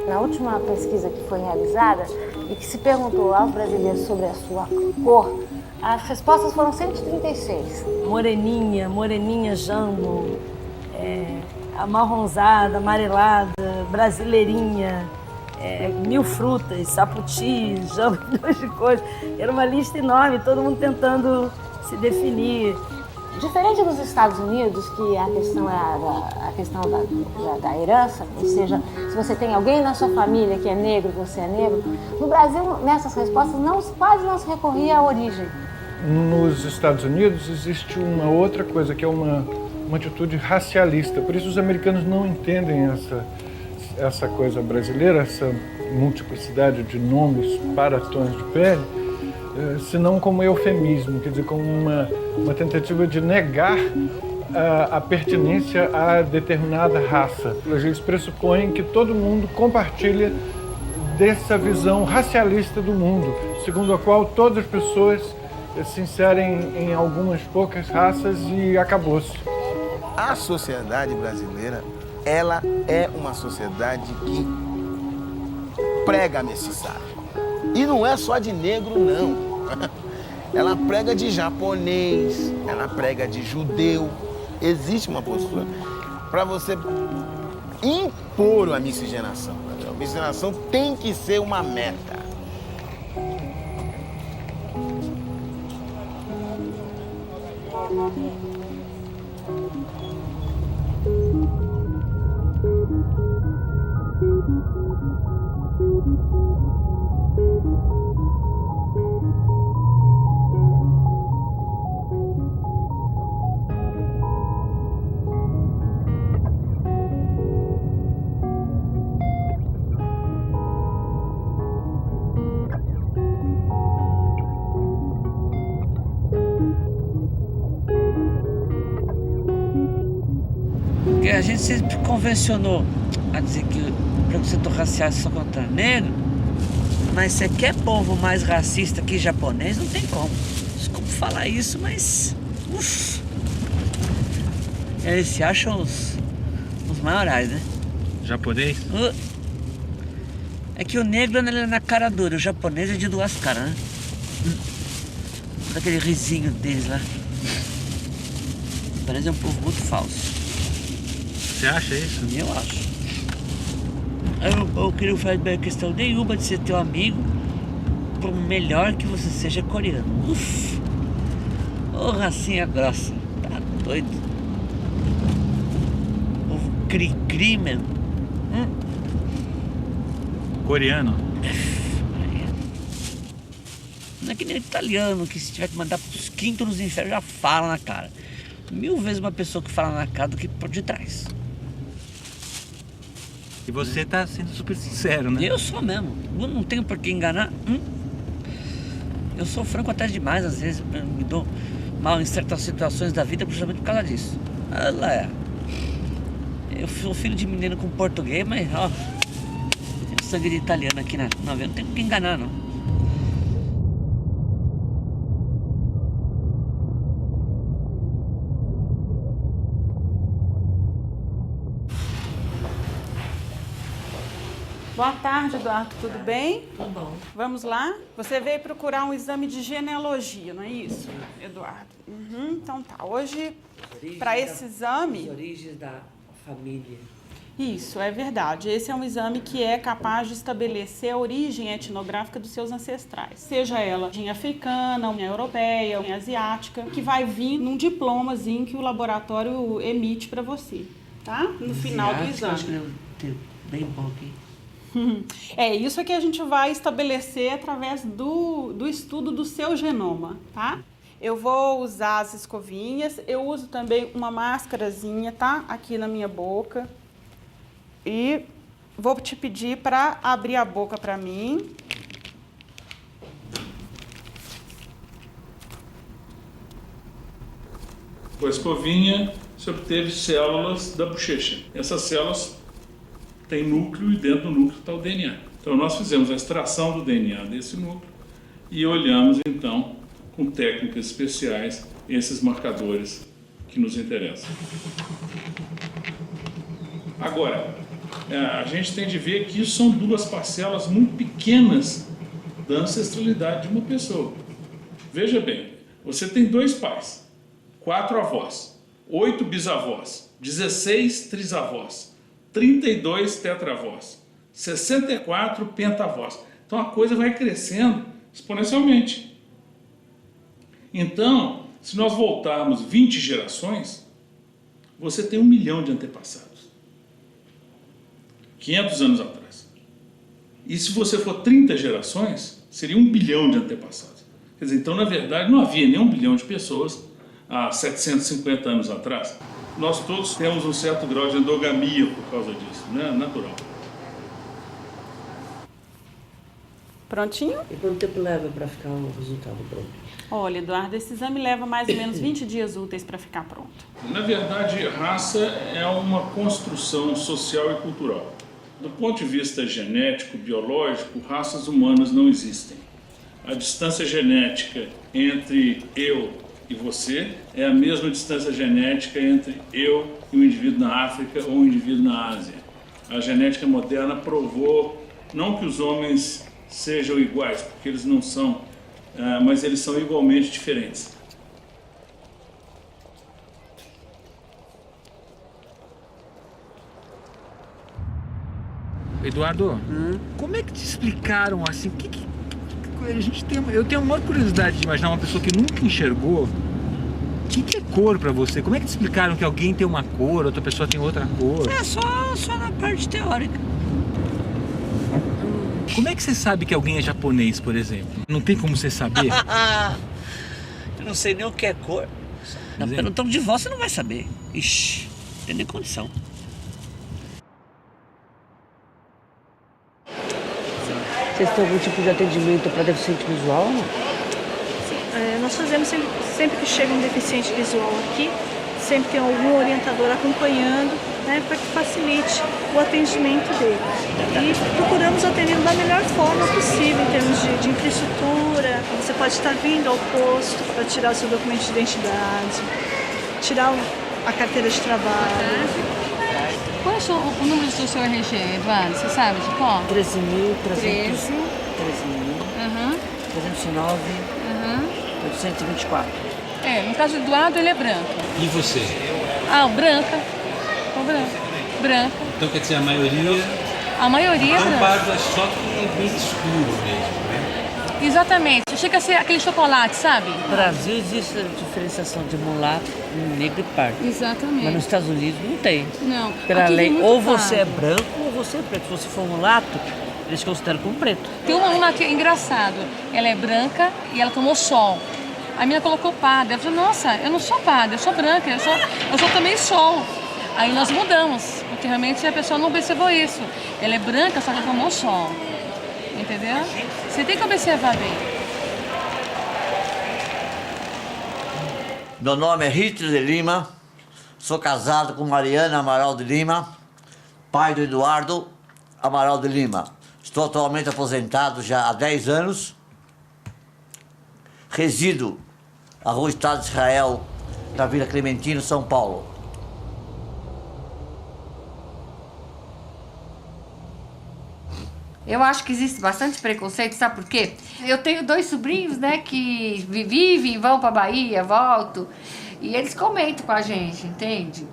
Na última pesquisa que foi realizada e que se perguntou aos brasileiros sobre a sua cor, as respostas foram 136. Moreninha, moreninha jambo, amarronzada, amarelada, brasileirinha, mil frutas, saputi, jambo, milhões de coisas. Era uma lista enorme, todo mundo tentando se definir. Diferente dos Estados Unidos, que a questão é a questão da herança, ou seja, se você tem alguém na sua família que é negro, você é negro, no Brasil, nessas respostas, quase não se recorria à origem. Nos Estados Unidos existe uma outra coisa, que é uma atitude racialista. Por isso os americanos não entendem essa coisa brasileira, essa multiplicidade de nomes para tons de pele, senão como eufemismo, quer dizer, como uma tentativa de negar a pertinência a determinada raça. Eles pressupõem que todo mundo compartilha dessa visão racialista do mundo, segundo a qual todas as pessoas se inserem em algumas poucas raças e acabou-se. A sociedade brasileira, ela é uma sociedade que prega a mestiçagem. E não é só de negro, não. Ela prega de japonês, ela prega de judeu. Existe uma postura para você impor a miscigenação. A miscigenação tem que ser uma meta. Porque a gente sempre convencionou a dizer que o preconceito racial é só contra negro, mas você quer povo mais racista que japonês, não tem como. Desculpa falar isso, mas... Eles se acham os maiorais, né? Japonês? É que o negro ele é na cara dura, o japonês é de duas caras, né? Daquele risinho deles lá. Parece um povo muito falso. Você acha isso? Eu acho. Eu queria fazer bem questão nenhuma de ser teu amigo, por melhor que você seja coreano. Ô racinha grossa, tá doido? Povo cri-cri mesmo. Coreano? Não é que nem italiano, que se tiver que mandar pros quintos nos infernos já fala na cara. 1000 vezes uma pessoa que fala na cara do que por detrás. E você tá sendo super sincero, né? Eu sou mesmo. Eu não tenho por que enganar. Eu sou franco até demais, às vezes. Eu me dou mal em certas situações da vida justamente por causa disso. Olha é. Eu sou filho de menino com português, mas ó, tem sangue de italiano aqui na veia. Não tem por que enganar, não. Boa tarde, Eduardo. Tudo bem? Tudo bom. Vamos lá? Você veio procurar um exame de genealogia, não é isso, Eduardo? Então tá. Hoje, para esse exame... As origens da família. Isso, é verdade. Esse é um exame que é capaz de estabelecer a origem etnográfica dos seus ancestrais. Seja ela origem africana, origem europeia, origem asiática, que vai vir num diplomazinho que o laboratório emite para você, tá? No final do exame. Acho que eu tenho bem bom aqui. É isso que a gente vai estabelecer através do estudo do seu genoma, tá? Eu vou usar as escovinhas, eu uso também uma máscarazinha, tá? Aqui na minha boca. E Vou te pedir para abrir a boca para mim. Com a escovinha, se obteve células da bochecha. Essas células têm núcleo e dentro do núcleo está o DNA. Então nós fizemos a extração do DNA desse núcleo e olhamos então com técnicas especiais esses marcadores que nos interessam. Agora, a gente tem de ver que isso são duas parcelas muito pequenas da ancestralidade de uma pessoa. Veja bem, você tem 2 pais, 4 avós, 8 bisavós, 16 trisavós, 32 tetravós, 64 pentavós. Então a coisa vai crescendo exponencialmente. Então, se nós voltarmos 20 gerações, você tem 1 milhão de antepassados. 500 anos atrás. E se você for 30 gerações, seria 1 bilhão de antepassados. Quer dizer, então, na verdade, não havia nem 1 bilhão de pessoas há 750 anos atrás. Nós todos temos um certo grau de endogamia por causa disso, né? Natural. Prontinho? E quanto tempo leva para ficar o resultado pronto? Olha, Eduardo, esse exame leva mais ou menos 20 dias úteis para ficar pronto. Na verdade, raça é uma construção social e cultural. Do ponto de vista genético, biológico, raças humanas não existem. A distância genética entre eu e você é a mesma distância genética entre eu e um indivíduo na África ou um indivíduo na Ásia. A genética moderna provou não que os homens sejam iguais, porque eles não são, mas eles são igualmente diferentes. Eduardo, como é que te explicaram assim? Eu tenho a maior curiosidade de imaginar uma pessoa que nunca enxergou. O que é cor pra você? Como é que te explicaram que alguém tem uma cor, outra pessoa tem outra cor? É só na parte teórica. Como é que você sabe que alguém é japonês, por exemplo? Não tem como você saber? Eu não sei nem o que é cor. Pelo tom de voz você não vai saber. Ixi, não tem nem condição. Vocês têm algum tipo de atendimento para deficiente visual? Sim, nós fazemos sempre que chega um deficiente visual aqui, sempre tem algum orientador acompanhando, né, para que facilite o atendimento dele. E procuramos atender da melhor forma possível em termos de infraestrutura. Você pode estar vindo ao posto para tirar o seu documento de identidade, tirar a carteira de trabalho. Qual é o número do seu RG, Eduardo? Você sabe de qual? 13.309, 824. No caso do Eduardo, ele é branco. E você? Branca. Branca. Então quer dizer, a maioria... A maioria é branca. Parda só que é bem escuro mesmo, né? Exatamente. Chega a ser aquele chocolate, sabe? No Brasil existe a diferenciação de mulato, negro e pardo. Exatamente. Mas nos Estados Unidos não tem. Não. Pela lei, ou você é pardo. branco ou você é preto. Se você for mulato, eles consideram como preto. Tem uma aluna que é engraçado. Ela é branca e ela tomou sol. A menina colocou parda. Ela falou, nossa, eu não sou parda, eu sou branca, eu só tomei sol. Aí nós mudamos, porque realmente a pessoa não observou isso. Ela é branca, só que ela tomou sol. Entendeu? Você tem que observar bem. Meu nome é Hitler de Lima, sou casado com Mariana Amaral de Lima, pai do Eduardo Amaral de Lima. Estou atualmente aposentado já há 10 anos. Resido na Rua Estado de Israel, na Vila Clementino, São Paulo. Eu acho que existe bastante preconceito, sabe por quê? Eu tenho 2 sobrinhos, né, que vivem, vão pra Bahia, voltam, e eles comentam com a gente, entende?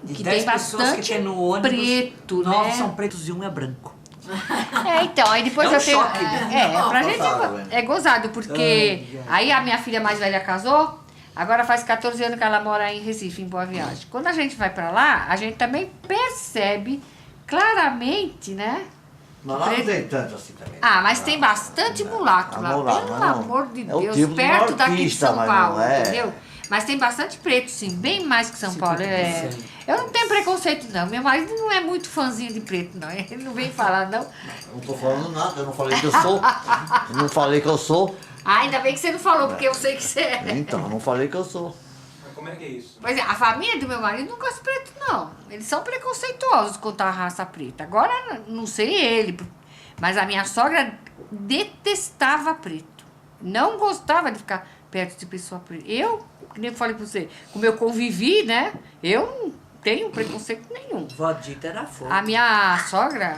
De que 10 tem pessoas bastante que tem no ônibus, preto, 9 né? são pretos e 1 é branco. Então, aí depois É um eu tenho... choque, né? Pra gente é gozado, porque aí a minha filha mais velha casou, agora faz 14 anos que ela mora em Recife, em Boa Viagem. Quando a gente vai pra lá, a gente também percebe claramente, né? Mas lá não tem tanto assim também. Mas tem bastante mulato lá, pelo amor de Deus, tipo perto daqui de nortista, São mas Paulo, não é. entendeu? Mas tem bastante preto, sim, bem mais que São Paulo. Eu não tenho preconceito, não. Meu marido não é muito fãzinho de preto, não. Ele não vem falar, não. Não tô falando nada, eu não falei que eu sou. Eu não falei que eu sou. Ah, ainda bem que você não falou, porque eu sei que você é. Então, eu não falei que eu sou. Mas como é que é isso? Pois é, a família do meu marido não gosta de preto, não. Eles são preconceituosos contra a raça preta. Agora, não sei ele, mas a minha sogra detestava preto. Não gostava de ficar perto de pessoa preta. Eu, que nem eu falei pra você, como eu convivi, né? Eu não tenho preconceito nenhum. Vodita era forte. A minha sogra,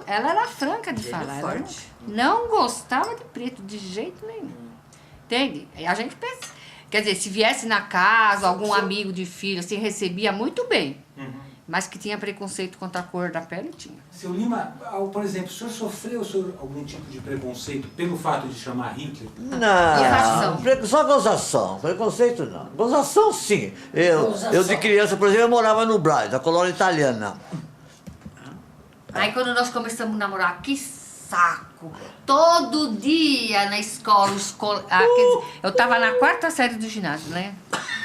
ela era franca de falar. Ela não gostava de preto de jeito nenhum. Entende? E a gente pensa, quer dizer, se viesse na casa, algum amigo de filho, assim, recebia muito bem. Mas que tinha preconceito contra a cor da pele, tinha. Seu Lima, por exemplo, o senhor sofreu algum tipo de preconceito pelo fato de chamar Hitler? Não, só gozação, preconceito não. Gozação sim. Eu de criança, por exemplo, eu morava no Brás, da colônia italiana. Aí quando nós começamos a namorar, que saco! Todo dia na escola, eu tava na 4ª série do ginásio, né?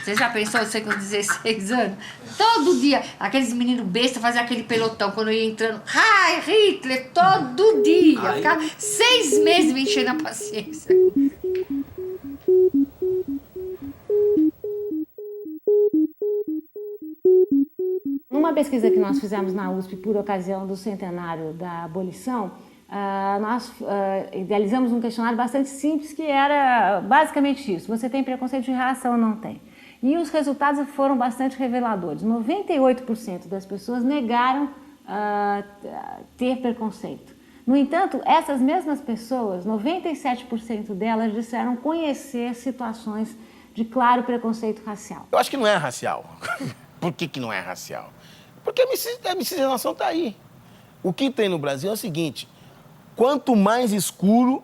Você já pensou, você com 16 anos? Todo dia, aqueles meninos bestas faziam aquele pelotão, quando eu ia entrando, ai, Hitler, todo dia. Ficava 6 meses me enchendo a paciência. Numa pesquisa que nós fizemos na USP por ocasião do centenário da abolição, nós idealizamos um questionário bastante simples que era basicamente isso: você tem preconceito de raça ou não tem? E os resultados foram bastante reveladores. 98% das pessoas negaram ter preconceito. No entanto, essas mesmas pessoas, 97% delas disseram conhecer situações de claro preconceito racial. Eu acho que não é racial. Por que não é racial? Porque a miscigenação está aí. O que tem no Brasil é o seguinte: quanto mais escuro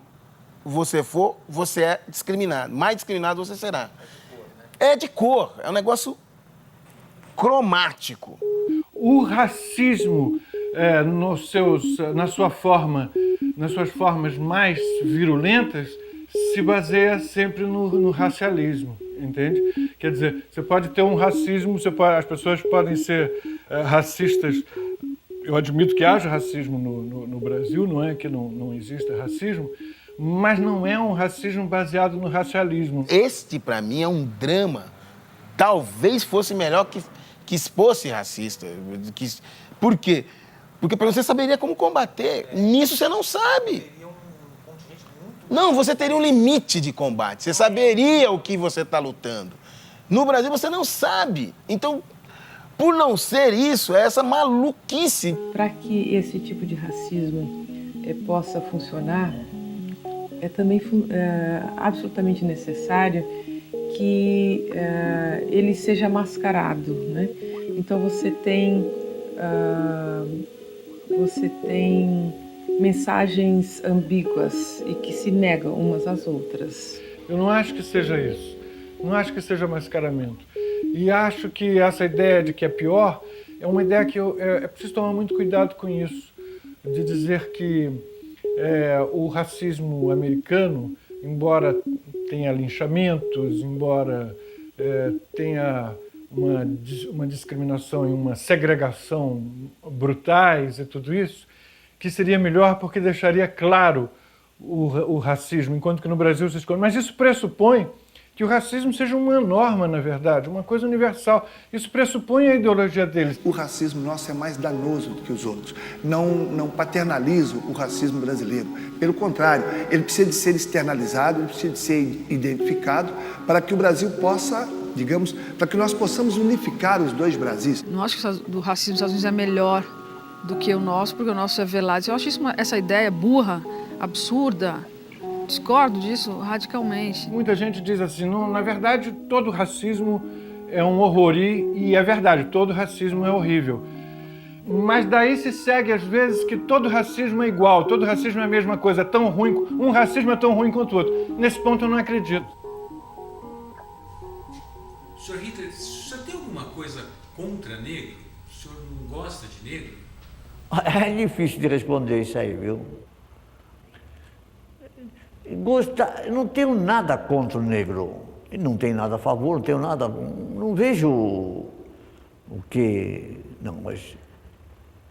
você for, você é discriminado. Mais discriminado você será. É de cor, é um negócio cromático. O racismo, nas suas formas mais virulentas, se baseia sempre no racialismo, entende? Quer dizer, você pode ter um racismo, as pessoas podem ser racistas. Eu admito que haja racismo no Brasil, não é que não exista racismo, mas não é um racismo baseado no racialismo. Este, para mim, é um drama. Talvez fosse melhor que fosse racista. Por quê? Porque você saberia como combater. Nisso você não sabe. Não, você teria um limite de combate. Você saberia o que você está lutando. No Brasil, você não sabe. Então, por não ser isso, é essa maluquice. Para que esse tipo de racismo possa funcionar, é também absolutamente necessário que ele seja mascarado, né? Então você tem mensagens ambíguas e que se negam umas às outras. Eu não acho que seja isso. Não acho que seja mascaramento. E acho que essa ideia de que é pior é uma ideia que é preciso tomar muito cuidado com isso, de dizer que o racismo americano, embora tenha linchamentos, embora tenha uma discriminação e uma segregação brutais e tudo isso, que seria melhor porque deixaria claro o racismo, enquanto que no Brasil se esconde. Mas isso pressupõe que o racismo seja uma norma, na verdade, uma coisa universal. Isso pressupõe a ideologia deles. O racismo nosso é mais danoso do que os outros. Não paternalizo o racismo brasileiro. Pelo contrário, ele precisa de ser externalizado, ele precisa de ser identificado para que o Brasil possa, digamos, para que nós possamos unificar os dois Brasis. Não acho que o racismo dos Estados Unidos é melhor do que o nosso, porque o nosso é velado. Eu acho essa ideia burra, absurda. Discordo disso radicalmente. Muita gente diz assim, não, na verdade, todo racismo é um horror. E é verdade, todo racismo é horrível. Mas daí se segue, às vezes, que todo racismo é igual, todo racismo é a mesma coisa, é tão ruim, um racismo é tão ruim quanto o outro. Nesse ponto eu não acredito. Sr. Hitler, o senhor tem alguma coisa contra negro? O senhor não gosta de negro? É difícil de responder isso aí, viu? Eu não tenho nada contra o negro. E não tenho nada a favor, não tenho nada, não vejo o que... Não, mas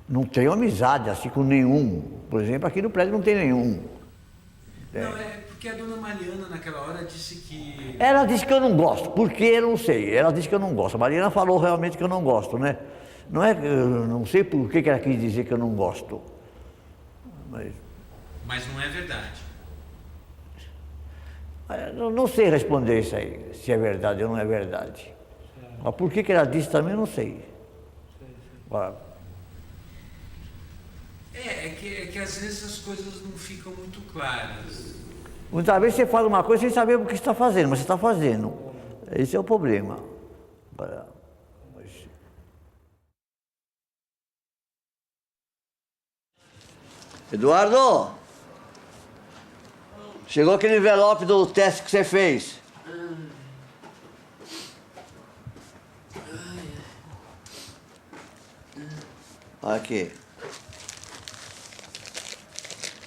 não tenho amizade assim com nenhum. Por exemplo, aqui no prédio não tem nenhum. Não, é porque a dona Mariana naquela hora disse que... Ela disse que eu não gosto, porque eu não sei. Ela disse que eu não gosto. A Mariana falou realmente que eu não gosto, né? Não é, eu não sei por que ela quis dizer que eu não gosto. Mas não é verdade. Eu não sei responder isso aí, se é verdade ou não é verdade. Mas por que ela disse também, eu não sei. É que às vezes as coisas não ficam muito claras. Muitas vezes você faz uma coisa sem saber o que está fazendo, mas você está fazendo. Esse é o problema. Eduardo! Chegou aquele envelope do teste que você fez. Aqui.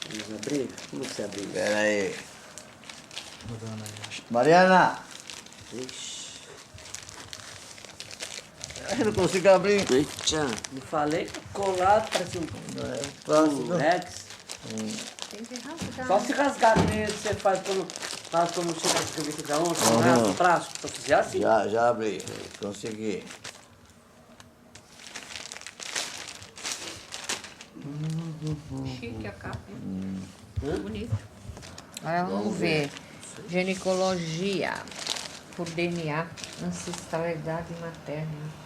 Vamos abrir? Como você abriu? Espera aí. Mariana! Ixi. Eu não consigo abrir. Eita, não falei? Colado, parece um Rex. Tem que rasgar. Só se rasgar mesmo, você faz quando chega a escrever da onça, rasga o braço, pra fazer assim. Já abri, consegui. Chique a capa. Bonito. Agora vamos ver. Ginecologia por DNA, ancestralidade materna.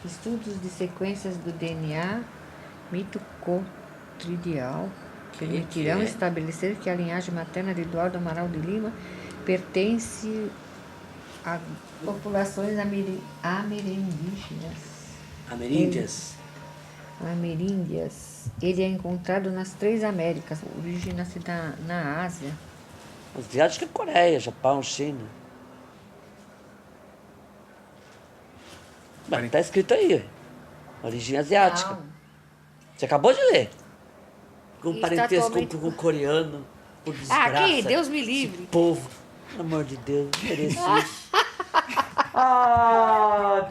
Estudos de sequências do DNA mitocotridial permitirão estabelecer que a linhagem materna de Eduardo Amaral de Lima pertence a populações amerindígenas. Ameríndias. Ele é encontrado nas 3 Américas, origina-se na Ásia. Asiática é Coreia, Japão, China. Mas tá escrito aí, origem asiática. Não. Você acabou de ler. Com Está parentesco atualmente- com o coreano, por desgraça. Aqui, Deus me livre. Esse povo, pelo amor de Deus, mereço isso.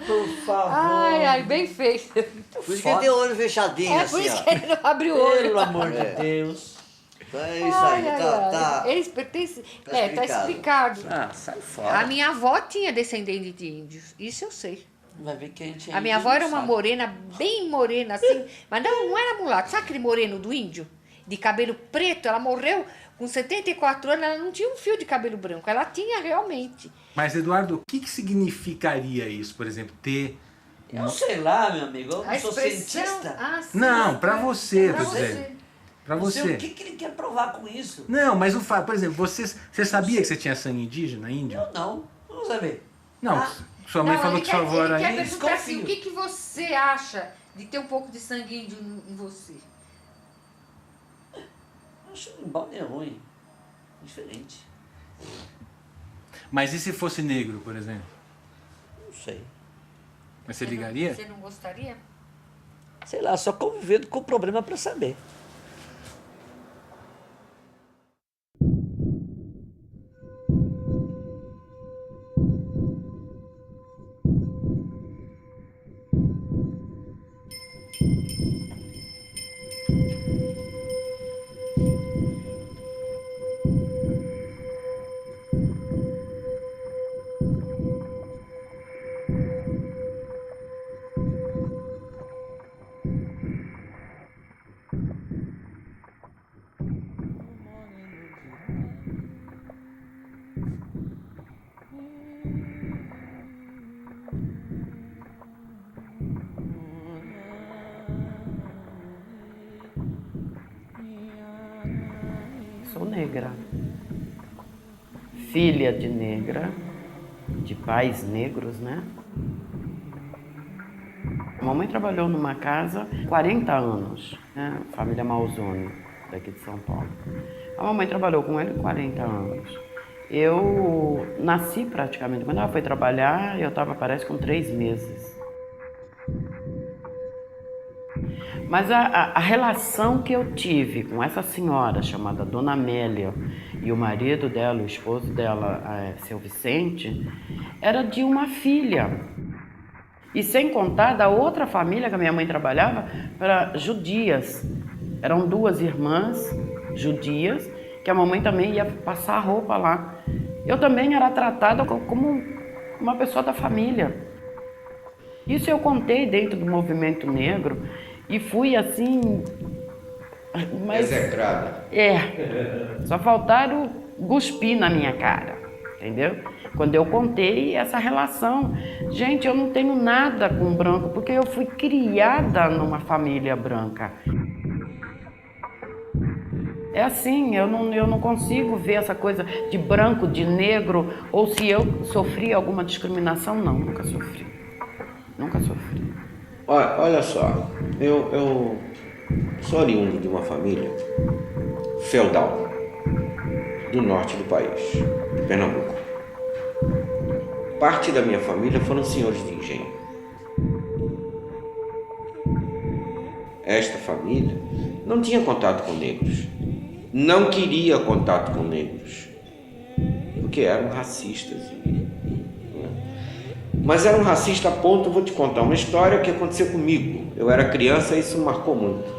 Por favor. Ai, bem feito. Por isso que ele tem o olho fechadinho, É assim, por isso ó. que ele não abre o olho. Pelo amor de É. Deus. É isso aí, tá. Eles pertencem. Tá explicado. explicado. Ah, sai fora. A minha avó tinha descendente de índios. Isso eu sei. Vai ver que a gente é A minha índio, avó era não uma sabe. morena, bem morena assim, mas não era mulato. Sabe aquele moreno do índio? De cabelo preto? Ela morreu com 74 anos, ela não tinha um fio de cabelo branco. Ela tinha realmente. Mas, Eduardo, o que significaria isso, por exemplo, ter... Eu sei lá, meu amigo, eu A não sou expressão. cientista. Ah, sim. Não, pra você, Pra tô você. dizendo. Pra Não sei você. o que ele quer provar com isso. Não, mas o fato, por exemplo, você sabia que você tinha sangue indígena, índio? Eu não saber. Não, sua mãe Não, falou ele que sua avó ele era quer índio. perguntar assim, o que você acha de ter um pouco de sangue índio em você? Eu acho nem bom nem ruim. Diferente. Mas e se fosse negro, por exemplo? Não sei. Mas você ligaria? Você não gostaria? Sei lá, só convivendo com o problema pra saber. Sou negra, filha de negra, de pais negros, né? A mamãe trabalhou numa casa 40 anos, né? Família Malzone, daqui de São Paulo. A mamãe trabalhou com ele 40 anos. Eu nasci praticamente, quando ela foi trabalhar, eu estava, parece, com 3 meses. Mas a relação que eu tive com essa senhora chamada Dona Amélia e o marido dela, o esposo dela, seu Vicente, era de uma filha. E sem contar da outra família que a minha mãe trabalhava, para judias. Eram 2 irmãs judias, que a mamãe também ia passar roupa lá. Eu também era tratada como uma pessoa da família. Isso eu contei dentro do movimento negro e fui assim... Execrada. Só faltaram cuspir na minha cara, entendeu? Quando eu contei essa relação. Gente, eu não tenho nada com branco, porque eu fui criada numa família branca. É assim, eu não consigo ver essa coisa de branco, de negro, ou se eu sofri alguma discriminação, não, nunca sofri. Nunca sofri. Olha só, eu sou oriundo de uma família feudal do norte do país, de Pernambuco. Parte da minha família foram senhores de engenho. Esta família não tinha contato com negros, não queria contato com negros, porque eram racistas. Mas eram racistas a ponto, vou te contar uma história que aconteceu comigo. Eu era criança e isso me marcou muito.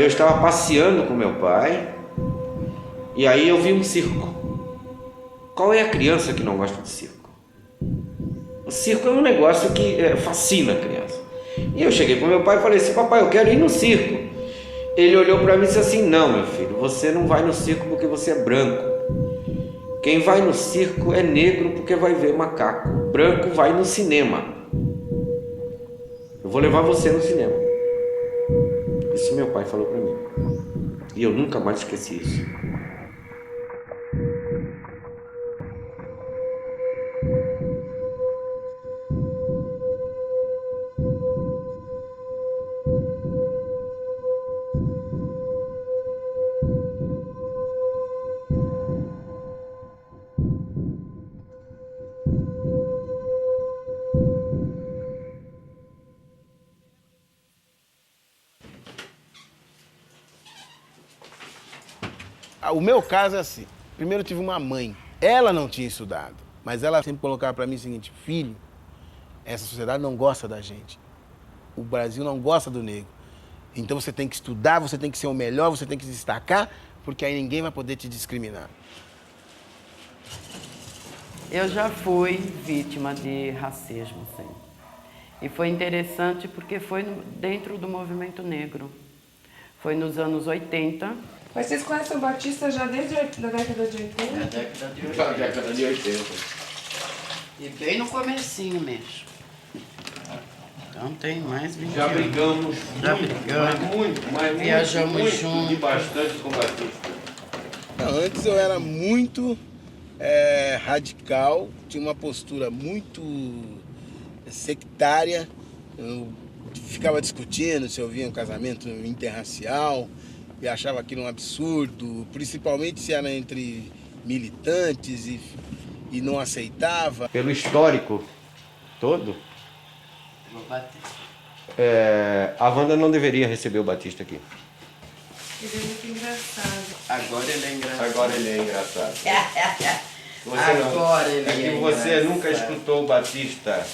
Eu estava passeando com meu pai e aí eu vi um circo. Qual é a criança que não gosta de circo? O circo é um negócio que fascina a criança. E eu cheguei para meu pai e falei assim: papai, eu quero ir no circo. Ele olhou para mim e disse assim: não, meu filho, você não vai no circo porque você é branco. Quem vai no circo é negro porque vai ver macaco. Branco vai no cinema. Eu vou levar você no cinema. Isso meu pai falou para mim. E eu nunca mais esqueci isso. O meu caso é assim. Primeiro eu tive uma mãe. Ela não tinha estudado, mas ela sempre colocava para mim o seguinte: filho, essa sociedade não gosta da gente. O Brasil não gosta do negro. Então você tem que estudar, você tem que ser o melhor, você tem que se destacar, porque aí ninguém vai poder te discriminar. Eu já fui vítima de racismo, sim. E foi interessante porque foi dentro do movimento negro. Foi nos anos 80. Mas vocês conhecem o Batista já desde a década de 80? Da década de 80. E bem no comecinho mesmo. Então tem mais 20 Já anos. brigamos muito, Viajamos juntos. E bastante com o Batista. Antes eu era muito radical, tinha uma postura muito sectária. Eu ficava discutindo se eu via um casamento interracial e achava aquilo um absurdo, principalmente se era entre militantes e não aceitava. Pelo histórico todo, a Wanda não deveria receber o Batista aqui. Ele é muito engraçado. Agora ele é engraçado. Agora ele é engraçado. Você nunca escutou o Batista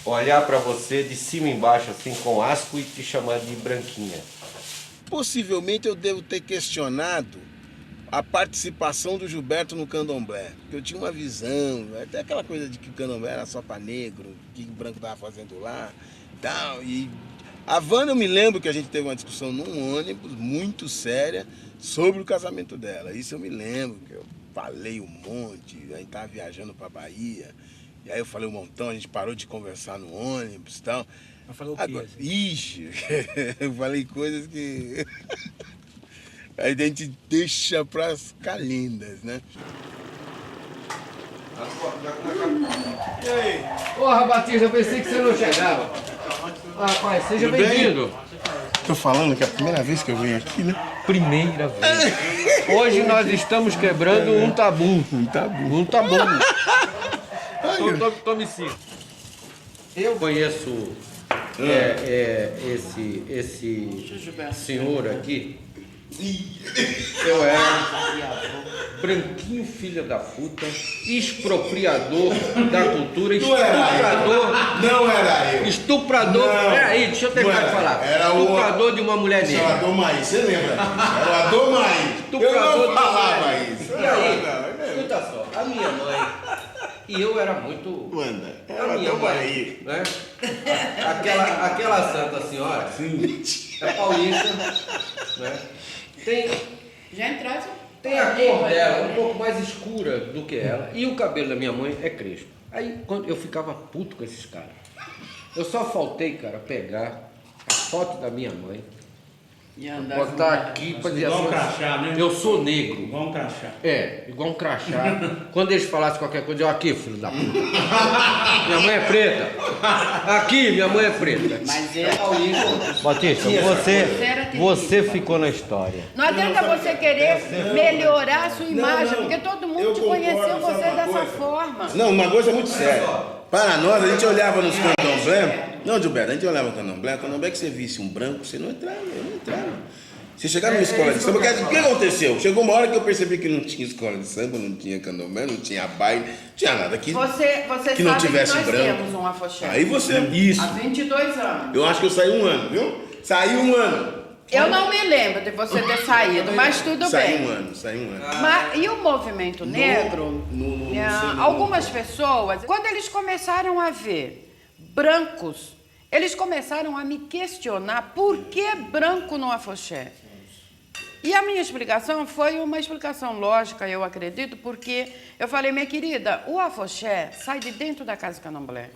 olhar para você de cima e embaixo, assim, com asco e te chamar de branquinha. Possivelmente eu devo ter questionado a participação do Gilberto no candomblé. Porque eu tinha uma visão, até aquela coisa de que o candomblé era só para negro, o que o branco estava fazendo lá tal. E a Wanda, eu me lembro que a gente teve uma discussão num ônibus muito séria sobre o casamento dela. Isso eu me lembro, que eu falei um monte, a gente estava viajando para Bahia. E aí eu falei um montão, a gente parou de conversar no ônibus e tal. Eu falei o quê? Agora, ixi, eu falei coisas que a gente deixa para ficar lindas, né? E aí? Porra, Batista, eu pensei que você não chegava. Rapaz, seja bem-vindo. Tô falando que é a primeira vez que eu venho aqui, né? Primeira vez. Hoje nós estamos quebrando um tabu. Um tabu. Um tabu. Tome 5. Eu conheço Esse senhor aqui, eu era branquinho, filho da puta, expropriador da cultura, estuprador. Peraí, deixa eu terminar de falar. Estuprador de uma mulher negra. Era o Adomaí, você lembra? Era o Adomaí. Eu não falava isso. E aí, escuta só, a minha mãe e eu era muito. A minha mãe, né? Aquela santa senhora é paulista, né? Tem a cor dela um pouco mais escura do que ela e o cabelo da minha mãe é crespo. Aí quando eu ficava puto com esses caras, eu só faltei, cara, pegar a foto da minha mãe, botar aqui pra dizer igual assim, um crachá, né? eu sou negro. Igual um crachá. É, igual um crachá. Quando eles falassem qualquer coisa, eu aqui, filho da puta. Minha mãe é preta. Aqui, minha mãe é preta. Mas é paulista. Batista, você ficou na história. Não adianta você querer melhorar a sua imagem, porque todo mundo te conheceu você dessa forma. Não, uma coisa muito séria. Para nós, a gente olhava nos candomblé. Não, Gilberto, a gente olhava no candomblé que você visse um branco, você não entrava, eu não entrava. Você chegava numa escola de samba, o que aconteceu? Chegou uma hora que eu percebi que não tinha escola de samba, não tinha candomblé, não tinha baile, não tinha nada aqui você que não sabe tivesse que nós branco. temos um afoxé. Aí você, isso. Há 22 anos. Eu acho que eu saí um ano, viu? Saí um ano. Eu não me lembro de você ter saído, mas tudo bem. Saí um ano. E o movimento negro, algumas pessoas, quando eles começaram a ver brancos, eles começaram a me questionar por que branco no afoxé. E a minha explicação foi uma explicação lógica, eu acredito, porque eu falei, minha querida, o afoxé sai de dentro da casa candomblé.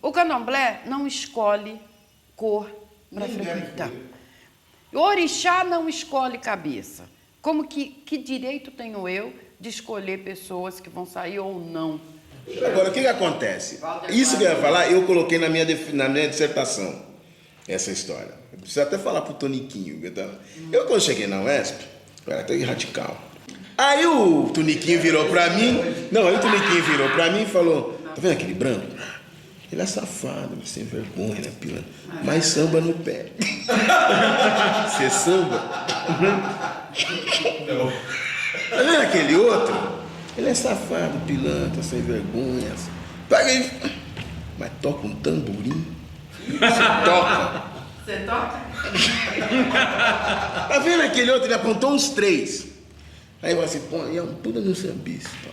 O candomblé não escolhe cor para frequentar. O orixá não escolhe cabeça. Como que direito tenho eu de escolher pessoas que vão sair ou não? Agora, o que acontece? Isso que eu ia falar, eu coloquei na minha dissertação, essa história. Eu preciso até falar pro Toniquinho. Eu, quando cheguei na UESP, eu era até radical. Aí o Toniquinho virou pra mim, e falou, tá vendo aquele branco? Ele é safado, sem vergonha, né, pilantra? Mas samba no pé. Você samba? Não. Tá vendo aquele outro? Ele é safado, pilantra, sem vergonha. Paguei. Mas toca um tamborim. Você toca? Tá vendo aquele outro? Ele apontou uns 3. Aí eu falei assim, pô, é um puta no sambista.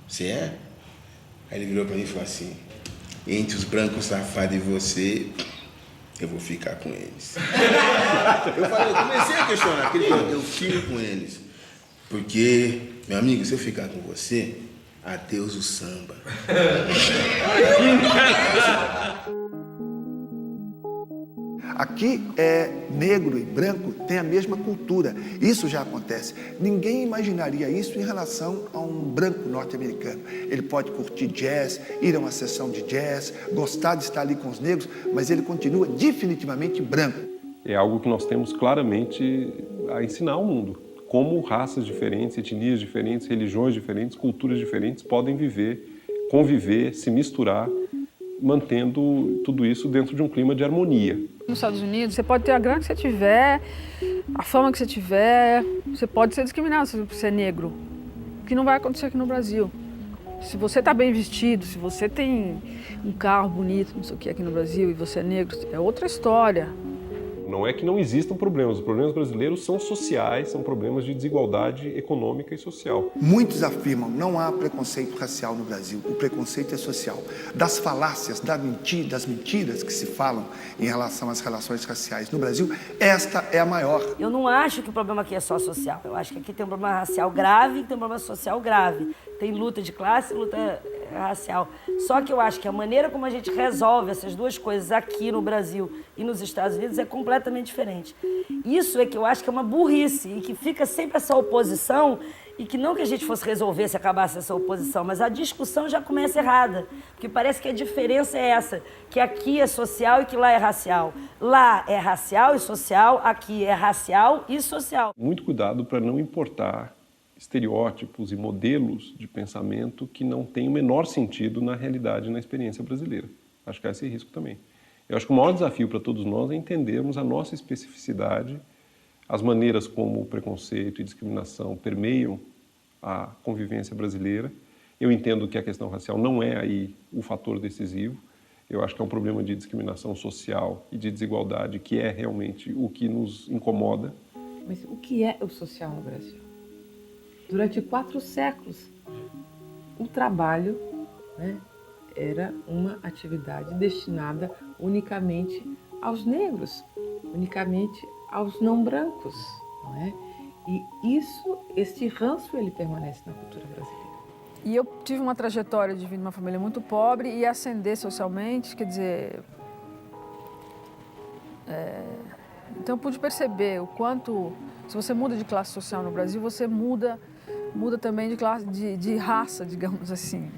Você é? Aí ele virou pra mim e falou assim, entre os brancos safados e você, eu vou ficar com eles. Eu comecei a questionar, porque ele falou, eu fico com eles. Porque, meu amigo, se eu ficar com você, adeus o samba. Aqui negro e branco têm a mesma cultura. Isso já acontece. Ninguém imaginaria isso em relação a um branco norte-americano. Ele pode curtir jazz, ir a uma sessão de jazz, gostar de estar ali com os negros, mas ele continua definitivamente branco. É algo que nós temos claramente a ensinar ao mundo. Como raças diferentes, etnias diferentes, religiões diferentes, culturas diferentes podem viver, conviver, se misturar, mantendo tudo isso dentro de um clima de harmonia. Nos Estados Unidos, você pode ter a grana que você tiver, a fama que você tiver, você pode ser discriminado se você é negro, o que não vai acontecer aqui no Brasil. Se você está bem vestido, se você tem um carro bonito, não sei o que, aqui no Brasil, e você é negro, é outra história. Não é que não existam problemas, os problemas brasileiros são sociais, são problemas de desigualdade econômica e social. Muitos afirmam que não há preconceito racial no Brasil, o preconceito é social. Das falácias, das mentiras que se falam em relação às relações raciais no Brasil, esta é a maior. Eu não acho que o problema aqui é só social, eu acho que aqui tem um problema racial grave e tem um problema social grave. Tem luta de classe e luta racial. Só que eu acho que a maneira como a gente resolve essas duas coisas aqui no Brasil e nos Estados Unidos é completamente diferente. Isso é que eu acho que é uma burrice e que fica sempre essa oposição e que não que a gente fosse resolver se acabasse essa oposição, mas a discussão já começa errada, porque parece que a diferença é essa, que aqui é social e que lá é racial. Lá é racial e social, aqui é racial e social. Muito cuidado para não importar estereótipos e modelos de pensamento que não têm o menor sentido na realidade e na experiência brasileira. Acho que há esse risco também. Eu acho que o maior desafio para todos nós é entendermos a nossa especificidade, as maneiras como o preconceito e discriminação permeiam a convivência brasileira. Eu entendo que a questão racial não é aí o fator decisivo. Eu acho que é um problema de discriminação social e de desigualdade que é realmente o que nos incomoda. Mas o que é o social no Brasil? Durante 4 séculos, o trabalho, né, era uma atividade destinada unicamente aos negros, unicamente aos não brancos, não é? E esse ranço, ele permanece na cultura brasileira. E eu tive uma trajetória de vir de uma família muito pobre e ascender socialmente, quer dizer... Então eu pude perceber o quanto, se você muda de classe social no Brasil, você muda também de classe, de raça, digamos assim.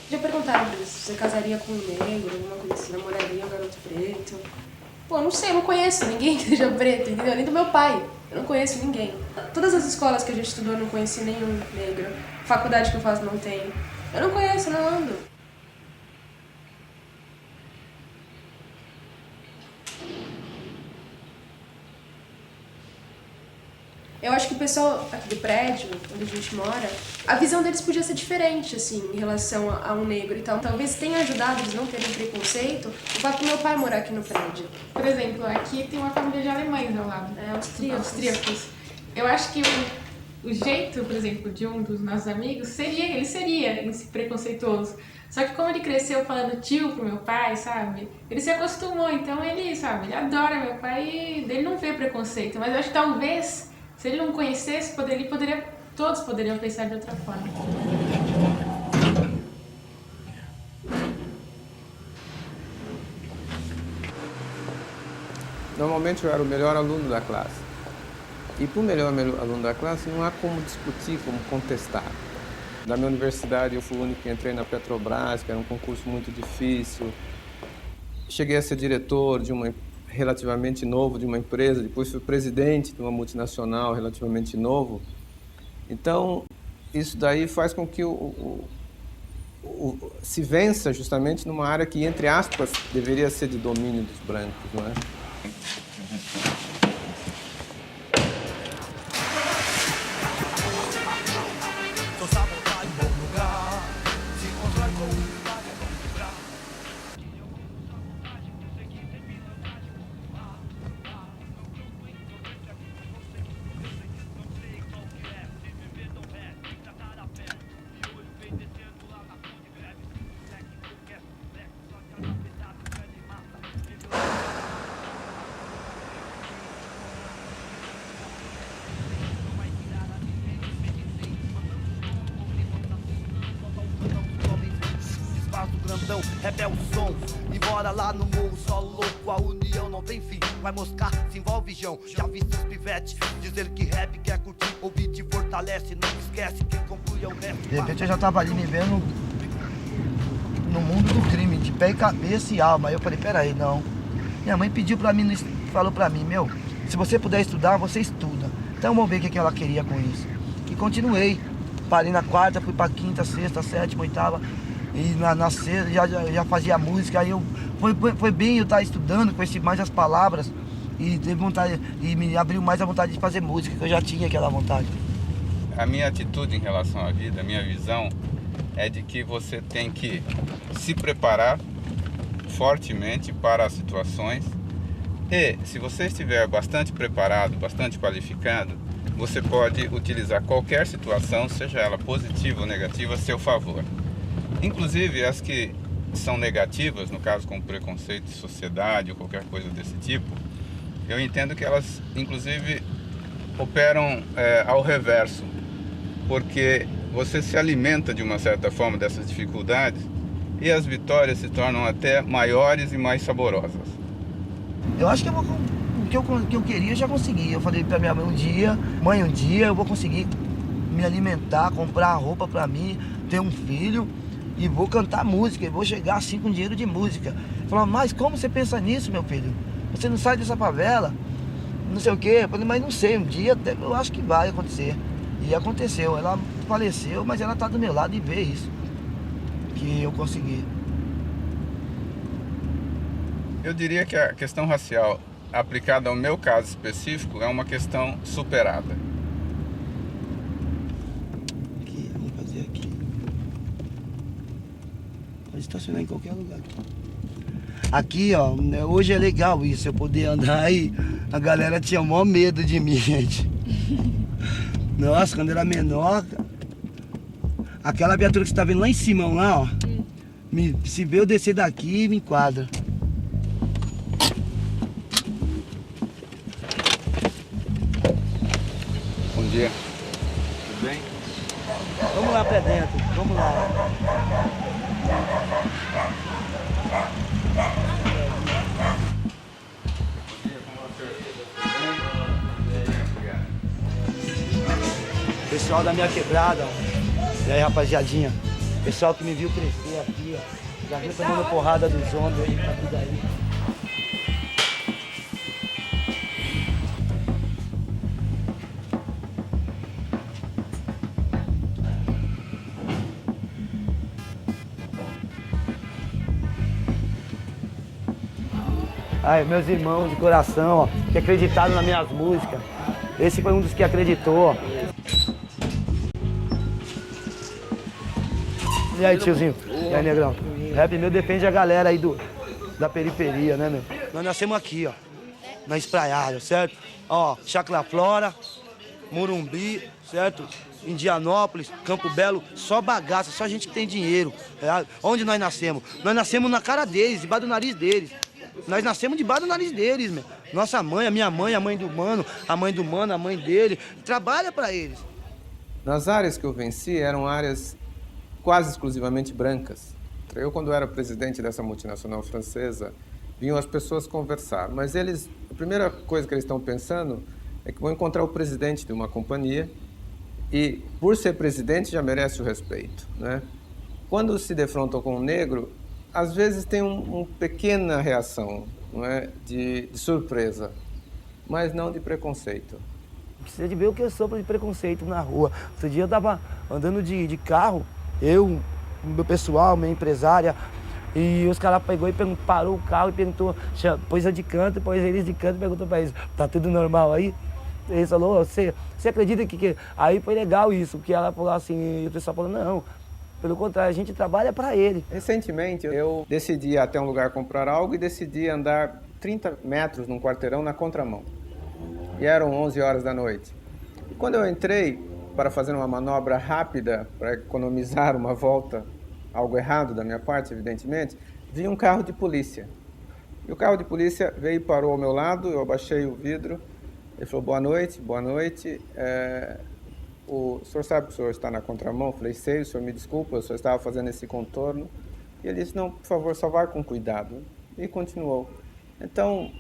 Já perguntaram pra você casaria com um negro, alguma coisa assim, namoraria um garoto preto? Pô, não sei, eu não conheço ninguém que seja preto, entendeu? Nem do meu pai, eu não conheço ninguém. Todas as escolas que a gente estudou eu não conheci nenhum negro. Faculdade que eu faço não tem. Eu não conheço, não ando. Eu acho que o pessoal aqui do prédio, onde a gente mora, a visão deles podia ser diferente, assim, em relação a um negro e tal. Talvez tenha ajudado eles não terem preconceito o fato do meu pai morar aqui no prédio. Por exemplo, aqui tem uma família de alemães ao lado. Austríacos. Eu acho que o jeito, por exemplo, de um dos nossos amigos ele seria esse preconceituoso. Só que como ele cresceu falando tio pro meu pai, sabe? Ele se acostumou, então ele, sabe, ele adora meu pai e ele não vê preconceito. Mas eu acho que talvez, se ele não conhecesse, todos poderiam pensar de outra forma. Normalmente eu era o melhor aluno da classe. E para o melhor aluno da classe não há como discutir, como contestar. Da minha universidade eu fui o único que entrei na Petrobras, que era um concurso muito difícil. Cheguei a ser diretor de relativamente novo de uma empresa, depois fui presidente de uma multinacional relativamente novo. Então, isso daí faz com que se vença justamente numa área que, entre aspas, deveria ser de domínio dos brancos, não é? Rebel som, embora lá no morro só louco, a união não tem fim. Vai moscar, se envolve João. Já vi seus pivetes dizer que rap quer curtir, ouvir te fortalece, não esquece quem conclui é o resto. De repente eu já tava ali me vendo no mundo do crime, de pé e cabeça e alma. Aí eu falei, peraí, não. Minha mãe pediu pra mim, falou pra mim, meu, se você puder estudar, você estuda. Então vamos ver o que ela queria com isso. E continuei. Parei na quarta, fui pra quinta, sexta, sétima, oitava. E na sexta já fazia música, aí foi bem eu estar estudando, conheci mais as palavras e teve vontade, e me abriu mais a vontade de fazer música, que eu já tinha aquela vontade. A minha atitude em relação à vida, a minha visão é de que você tem que se preparar fortemente para as situações e se você estiver bastante preparado, bastante qualificado, você pode utilizar qualquer situação, seja ela positiva ou negativa, a seu favor. Inclusive as que são negativas, no caso como preconceito de sociedade ou qualquer coisa desse tipo, eu entendo que elas, inclusive, operam ao reverso, porque você se alimenta de uma certa forma dessas dificuldades e as vitórias se tornam até maiores e mais saborosas. Eu acho que o que eu queria eu já consegui. Eu falei pra minha mãe um dia eu vou conseguir me alimentar, comprar roupa pra mim, ter um filho e vou cantar música, e vou chegar assim com dinheiro de música. Falou, mas como você pensa nisso, meu filho? Você não sai dessa favela? Não sei o quê. Eu falei, mas não sei, um dia até eu acho que vai acontecer. E aconteceu, ela faleceu, mas ela tá do meu lado e vê isso, que eu consegui. Eu diria que a questão racial aplicada ao meu caso específico é uma questão superada. Aqui, vamos fazer aqui. Pode estacionar em qualquer lugar. Aqui, ó, hoje é legal isso, eu poder andar aí. A galera tinha o maior medo de mim, gente. Nossa, quando eu era menor, aquela viatura que você tá vendo lá em cima, lá, ó. Se vê eu descer daqui, me enquadra. Bom dia. Tudo bem? Vamos lá pra dentro, vamos lá. Pessoal da minha quebrada, e aí rapaziadinha, pessoal que me viu crescer aqui, ó, já viu tomando porrada dos homens aí, pra tudo aí. Ai, meus irmãos de coração, ó, que acreditaram nas minhas músicas. Esse foi um dos que acreditou, ó. E aí, tiozinho? E aí, negrão? Rap meu defende a galera aí da periferia, né, meu? Nós nascemos aqui, ó, na Espraiada, certo? Ó, Chácara Flora, Morumbi, certo? Indianópolis, Campo Belo, só bagaça, só gente que tem dinheiro. É? Onde nós nascemos? Nós nascemos na cara deles, debaixo do nariz deles. Nós nascemos debaixo do nariz deles, meu. Nossa mãe, a minha mãe, a mãe do mano, a mãe do mano, a mãe dele, trabalha pra eles. Nas áreas que eu venci, eram áreas quase exclusivamente brancas. Eu, quando era presidente dessa multinacional francesa, vinham as pessoas conversar, mas eles, a primeira coisa que eles estão pensando é que vão encontrar o presidente de uma companhia e, por ser presidente, já merece o respeito, né? Quando se defrontam com um negro, às vezes tem uma pequena reação, não é? De surpresa, mas não de preconceito. Precisa de ver o que eu sofro de preconceito na rua. Outro dia eu tava andando de carro, eu, meu pessoal, minha empresária, e os caras pegou e parou o carro e perguntou, pôs eu de canto, pôs eles de canto e perguntou pra eles, tá tudo normal aí? Ele falou, você acredita que... Aí foi legal isso, que ela falou assim, e o pessoal falou, não, pelo contrário, a gente trabalha pra ele. Recentemente eu decidi ir até um lugar comprar algo e decidi andar 30 metros num quarteirão na contramão. E eram 11 horas da noite. E quando eu entrei para fazer uma manobra rápida, para economizar uma volta, algo errado da minha parte, evidentemente, vi um carro de polícia. E o carro de polícia veio e parou ao meu lado, eu abaixei o vidro, ele falou, boa noite, o senhor sabe que o senhor está na contramão? Eu falei, sei, o senhor me desculpa, o senhor estava fazendo esse contorno. E ele disse, não, por favor, só vá com cuidado. E continuou. Então,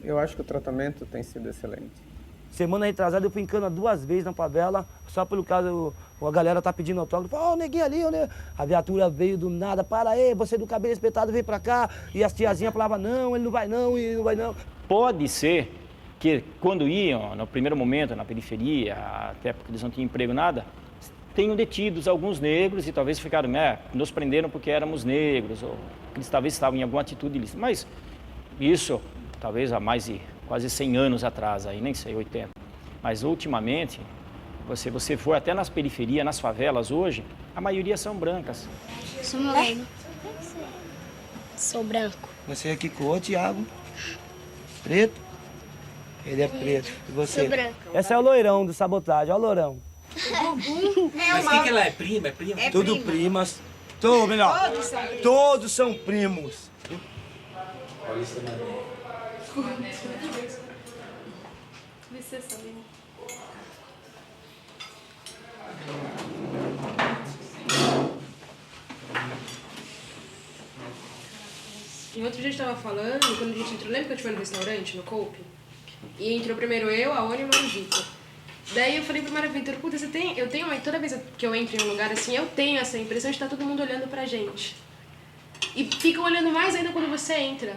eu acho que o tratamento tem sido excelente. Semana retrasada eu fui em Cana 2 vezes na favela, só pelo caso a galera tá pedindo autógrafo. Ó, o neguinho ali, né? A viatura veio do nada, para aí, você do cabelo espetado vem pra cá. E as tiazinhas falavam, não, ele não vai não, ele não vai não. Pode ser que quando iam, no primeiro momento, na periferia, até porque eles não tinham emprego, nada, tenham detidos alguns negros e talvez ficaram, nos prenderam porque éramos negros, ou eles talvez estavam em alguma atitude ilícita. Mas isso, talvez há mais de quase 100 anos atrás, aí nem sei, 80. Mas ultimamente, você for até nas periferias, nas favelas hoje, a maioria são brancas. Sou moreno. Sou branco. Você aqui cor, Thiago? Preto? Ele é preto. E você? Sou branco. Esse é o loirão do Sabotagem, ó o loirão. Mas quem que ela é? Prima? É prima? Tudo primas. Ou melhor, todos são primos. Paulista Madeira. Licença, Lina. E outro dia a gente tava falando, quando a gente entrou, lembra que eu te fui no restaurante, no Cope? E entrou primeiro eu, a Oni e o Mário Vitor. Daí eu falei pro Mário Vitor, puta, eu tenho uma... Toda vez que eu entro em um lugar assim, eu tenho essa impressão de estar todo mundo olhando pra gente. E ficam olhando mais ainda quando você entra.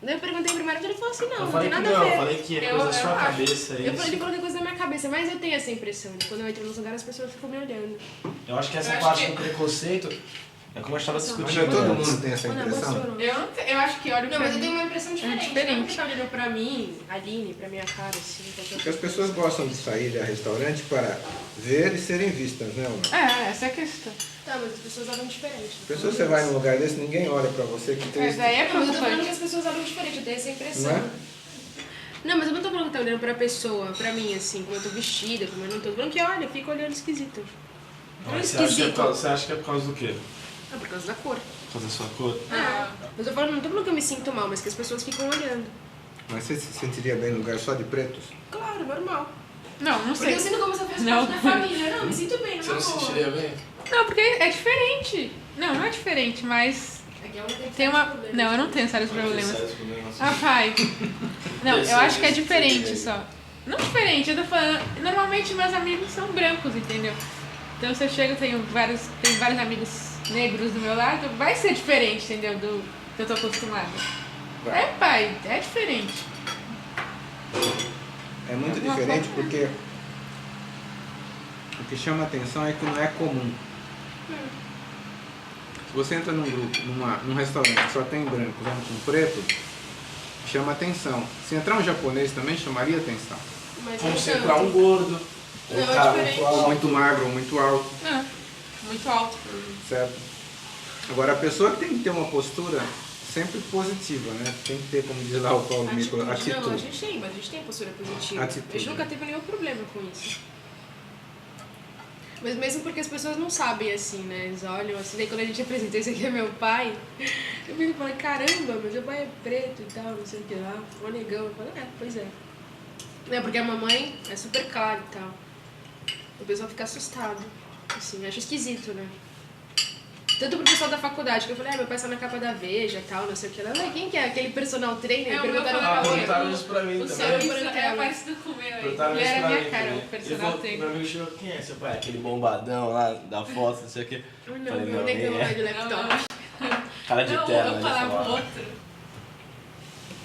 Daí eu perguntei pro Mário Vitor, ele falou assim, não tem nada a ver. Eu falei que é coisa da sua cabeça. Ele falou que é coisa da minha cabeça, mas eu tenho essa impressão de quando eu entro nos lugares as pessoas ficam me olhando. Eu acho que essa parte do preconceito é como a gente estava discutindo. Mas todo mundo tem essa impressão? Eu acho que olha Não, mas eu tenho uma impressão diferente. diferente. Não fica olhando pra mim, Aline, pra minha cara, assim. Porque as pessoas gostam de sair de restaurante para ver e serem vistas, né, Ana? Essa é a questão. Tá, mas as pessoas olham diferente. As pessoas, você vai num lugar desse, ninguém olha pra você, que triste. Daí é Não, mas eu tô falando preocupante. que as pessoas olham diferente, eu tenho essa impressão. Não é? Não, mas eu não tô falando que tá olhando pra pessoa, pra mim, assim, como eu tô vestida, como eu não tô. Tô falando que olha, fica olhando esquisito. Olha esquisito. Você acha que é por causa do quê? Ah, por causa da cor. Por causa da sua cor? Eu tô falando, não tô falando que eu me sinto mal, mas que as pessoas ficam olhando. Mas você se sentiria bem em lugar só de pretos? Claro, normal. Não Porque sei. eu sinto como se eu fosse Não. parte da família. Não, me sinto bem, não. Você não se sentiria bem? Não, porque é diferente. Não é diferente, mas tem uma... Não, eu não tenho sérios problemas. Ah, pai. Não, eu acho que é diferente só. Não diferente, eu tô falando... Normalmente meus amigos são brancos, entendeu? Então se eu chego, tenho vários amigos negros do meu lado, vai ser diferente, entendeu? Do que eu tô acostumada. É, pai, é diferente. É muito diferente porque o que chama atenção é que não é comum. Se você entra num grupo, num restaurante que só tem brancos, um preto, chama atenção. Se entrar um japonês também chamaria atenção. Como se entrar um gordo, Não, um cara é muito Ou alto. muito magro, ou muito alto, Não, muito alto. certo? Agora, a pessoa tem que ter uma postura sempre positiva, né? Tem que ter, como diz lá o Paulo Mico, Não, a atitude. gente tem, mas a gente tem postura positiva. Atitude. A gente nunca teve nenhum problema com isso. Mas mesmo porque as pessoas não sabem assim, né? Eles olham assim, daí quando a gente apresenta, esse aqui é meu pai, eu fico falando, caramba, mas meu pai é preto e tal, não sei o que lá, o negão. Eu falo, pois é. É porque a mamãe é super clara e tal. O pessoal fica assustado. Assim, acho esquisito, né? Tanto pro pessoal da faculdade, que eu falei, meu pai está na capa da Veja e tal, não sei o que. Ela, quem que é? Aquele personal trainer? Perguntaram pra mim. Perguntaram isso pra mim O também. seu é parecido com o meu aí. Perguntaram Ele isso era pra minha mim cara, também. o personal trainer. Meu amigo chegou, quem é seu pai? Aquele bombadão lá da foto, não sei o quê. Não, Falei, meu negão lá é. de laptop. Cara de Não, terno, eu né? falava Falava. outro.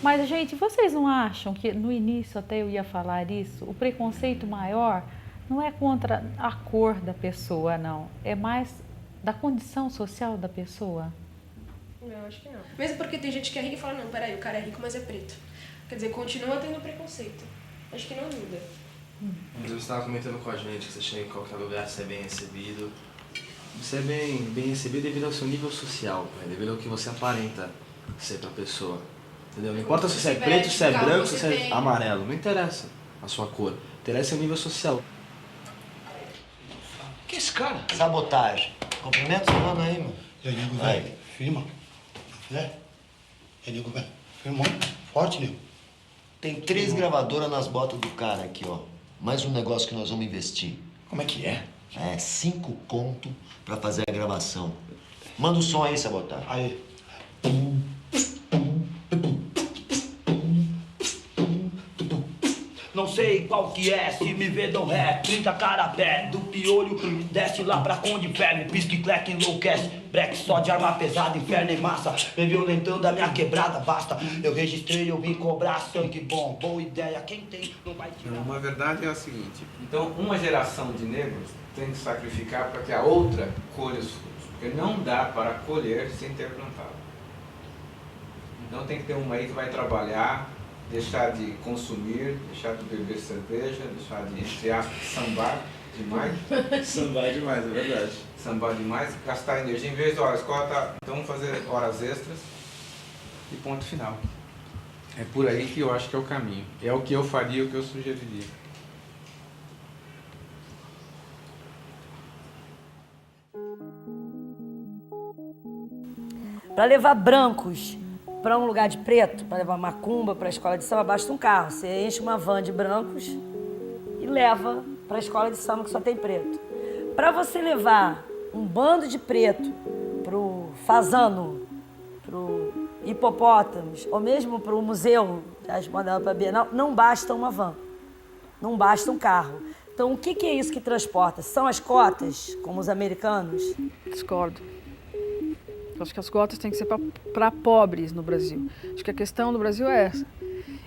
Mas, gente, vocês não acham que no início até eu ia falar isso, o preconceito maior não é contra a cor da pessoa, não. É mais da condição social da pessoa? Não, acho que não. Mesmo porque tem gente que é rica e fala, não, peraí, o cara é rico, mas é preto. Quer dizer, continua tendo preconceito. Acho que não muda. Mas você estava comentando com a gente que você chega em qualquer lugar, você é bem recebido. Você é bem recebido devido ao seu nível social, né? Devido ao que você aparenta ser pra pessoa. Entendeu? Não importa se você é preto, se é branco, se você é amarelo. Não interessa a sua cor. Interessa o nível social. Que é esse cara? Sabotagem. Cumprimento seu nome aí, mano. E aí, nego, Vai. velho? Firma. É? E aí, nego, velho? Firmão. Forte, nego. Tem 3 gravadoras nas botas do cara aqui, ó. Mais um negócio que nós vamos investir. Como é que é? É, 5 conto pra fazer a gravação. Manda o som aí, Sabotagem. Aí. Não sei qual que é, se me vê dou ré 30 carapé, do piolho desce lá pra onde ferve, pisque, cleque, enlouquece. Break só de arma pesada, inferno e massa. Vem violentando a minha quebrada, basta. Eu registrei, eu vim cobrar sangue bom. Boa ideia, quem tem não vai tirar. Uma verdade é a seguinte, então uma geração de negros tem que sacrificar para que a outra colhe os frutos, porque não dá para colher sem ter plantado. Então tem que ter uma aí que vai trabalhar, deixar de consumir, deixar de beber cerveja, deixar de, entre aspas, sambar demais. Sambar demais, é verdade. Sambar demais, gastar energia, em vez de, olha, a escola tá, então vamos fazer horas extras e ponto final. É por aí que eu acho que é o caminho. É o que eu faria, o que eu sugeriria. Para levar brancos para um lugar de preto, para levar macumba para a escola de samba, basta um carro. Você enche uma van de brancos e leva para a escola de samba que só tem preto. Para você levar um bando de preto pro Fazano, pro Hipopótamos, ou mesmo pro museu, já mandaram para a Bienal, não basta uma van, não basta um carro. Então, o que é isso que transporta? São as cotas, como os americanos? Discordo. Eu acho que as cotas têm que ser para pobres no Brasil. Acho que a questão do Brasil é essa.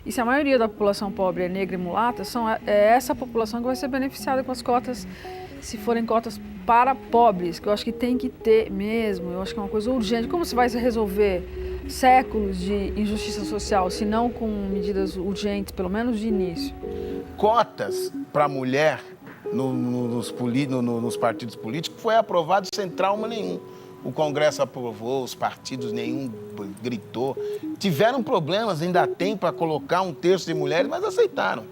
E se a maioria da população pobre é negra e mulata, é essa população que vai ser beneficiada com as cotas, se forem cotas para pobres, que eu acho que tem que ter mesmo. Eu acho que é uma coisa urgente. Como se vai resolver séculos de injustiça social, se não com medidas urgentes, pelo menos de início? Cotas para mulher nos partidos políticos foi aprovado sem trauma nenhum. O Congresso aprovou, os partidos nenhum gritou. Tiveram problemas, ainda tem para colocar 1/3 de mulheres, mas aceitaram.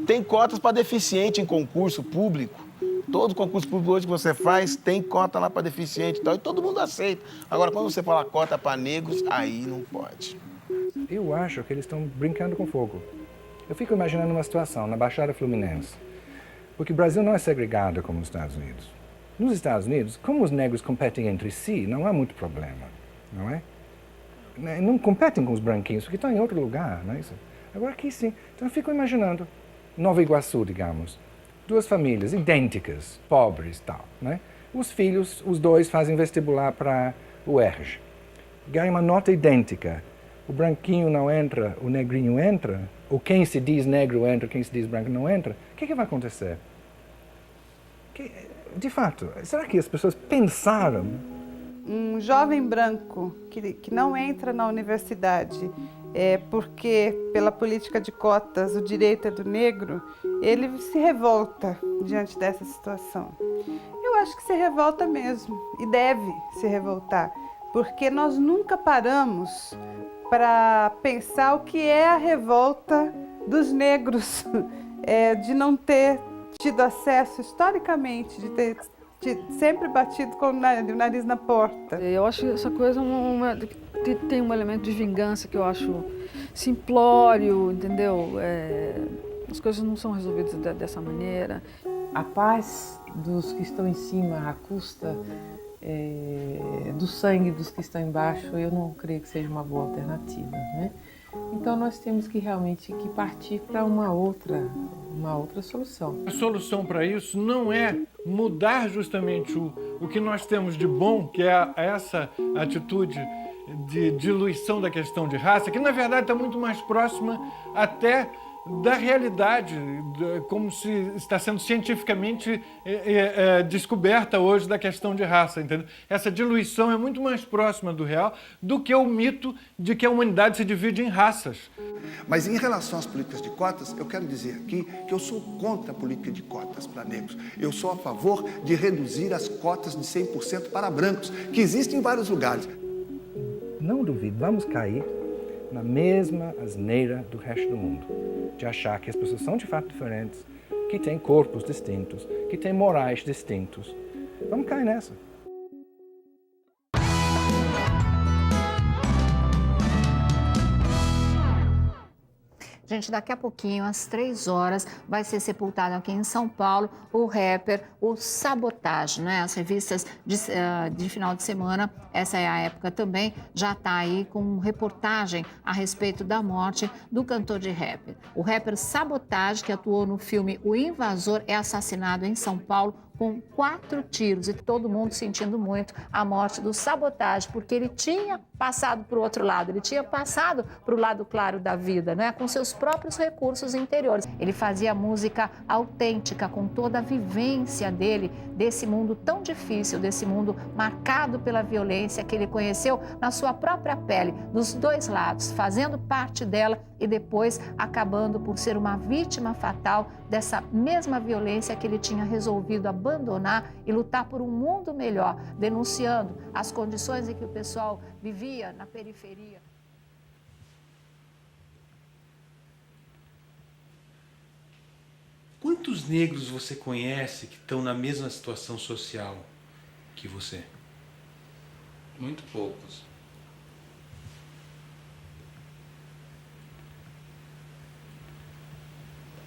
Tem cotas para deficiente em concurso público. Todo concurso público hoje que você faz tem cota lá para deficiente e tal, e todo mundo aceita. Agora, quando você fala cota para negros, aí não pode. Eu acho que eles estão brincando com fogo. Eu fico imaginando uma situação na Baixada Fluminense, porque o Brasil não é segregado como os Estados Unidos. Nos Estados Unidos, como os negros competem entre si, não há muito problema, não é? Não competem com os branquinhos, porque estão em outro lugar, não é isso? Agora aqui sim. Então eu fico imaginando, Nova Iguaçu, digamos, 2 famílias idênticas, pobres e tal, né? Os filhos, os 2 fazem vestibular para o UERJ. Ganham uma nota idêntica. O branquinho não entra, o negrinho entra, ou quem se diz negro entra, quem se diz branco não entra. O que vai acontecer? De fato, será que as pessoas pensaram? Um jovem branco que não entra na universidade porque, pela política de cotas, o direito é do negro, ele se revolta diante dessa situação. Eu acho que se revolta mesmo, e deve se revoltar, porque nós nunca paramos para pensar o que é a revolta dos negros, de não ter tido acesso historicamente, de ter sempre batido com o nariz na porta. Eu acho essa coisa tem um elemento de vingança que eu acho simplório, entendeu? As coisas não são resolvidas dessa maneira. A paz dos que estão em cima à custa do sangue dos que estão embaixo, eu não creio que seja uma boa alternativa, né? Então nós temos que realmente partir para uma outra solução. A solução para isso não é mudar justamente o que nós temos de bom, que é essa atitude de diluição da questão de raça, que na verdade está muito mais próxima até da realidade, como se está sendo cientificamente descoberta hoje da questão de raça, entendeu? Essa diluição é muito mais próxima do real do que o mito de que a humanidade se divide em raças. Mas em relação às políticas de cotas, eu quero dizer aqui que eu sou contra a política de cotas para negros. Eu sou a favor de reduzir as cotas de 100% para brancos, que existem em vários lugares. Não duvido, vamos cair na mesma asneira do resto do mundo, de achar que as pessoas são de fato diferentes, que têm corpos distintos, que têm morais distintos. Vamos cair nessa. Gente, daqui a pouquinho, às 3 horas, vai ser sepultado aqui em São Paulo o rapper, o Sabotage, né? As revistas de final de semana, essa é a época também, já está aí com reportagem a respeito da morte do cantor de rap. O rapper Sabotage, que atuou no filme O Invasor, é assassinado em São Paulo com 4 tiros, e todo mundo sentindo muito a morte do Sabotage, porque ele tinha passado para o outro lado, ele tinha passado para o lado claro da vida, né? Com seus próprios recursos interiores. Ele fazia música autêntica, com toda a vivência dele, desse mundo tão difícil, desse mundo marcado pela violência que ele conheceu na sua própria pele, dos 2 lados, fazendo parte dela e depois acabando por ser uma vítima fatal dessa mesma violência que ele tinha resolvido abandonar e lutar por um mundo melhor, denunciando as condições em que o pessoal vivia na periferia. Quantos negros você conhece que estão na mesma situação social que você? Muito poucos.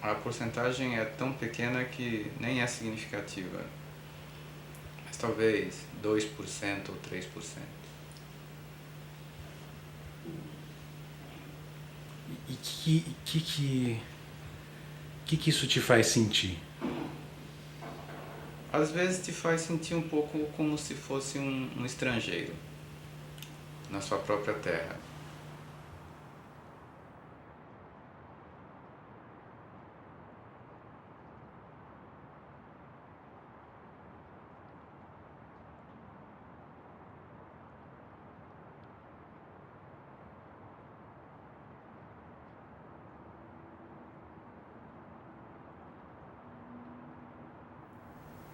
A porcentagem é tão pequena que nem é significativa. Mas talvez 2% ou 3%. E que isso te faz sentir? Às vezes te faz sentir um pouco como se fosse um estrangeiro na sua própria terra.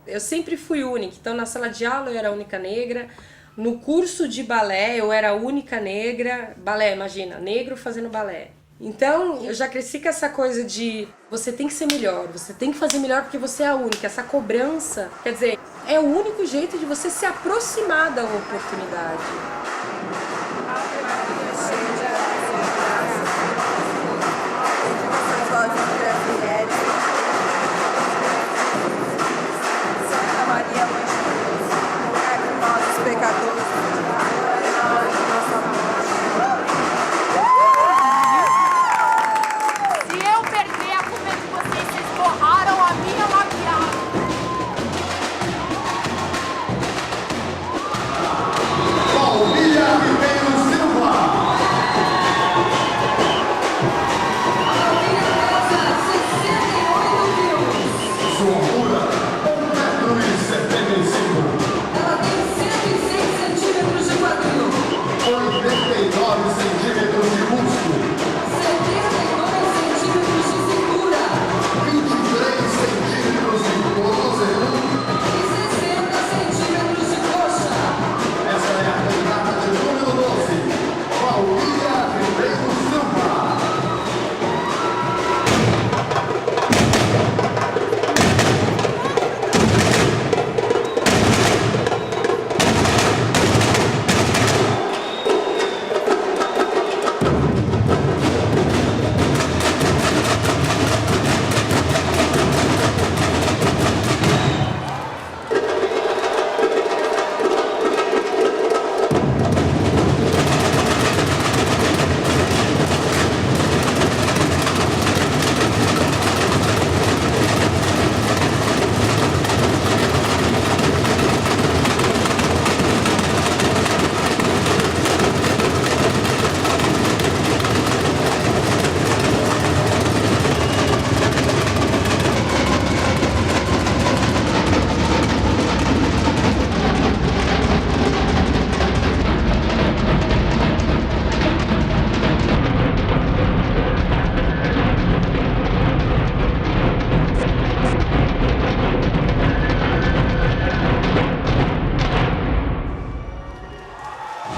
Eu sempre fui única, então na sala de aula eu era a única negra, no curso de balé eu era a única negra, balé, imagina, negro fazendo balé. Então eu já cresci com essa coisa de você tem que ser melhor, você tem que fazer melhor porque você é a única, essa cobrança, quer dizer, é o único jeito de você se aproximar da oportunidade.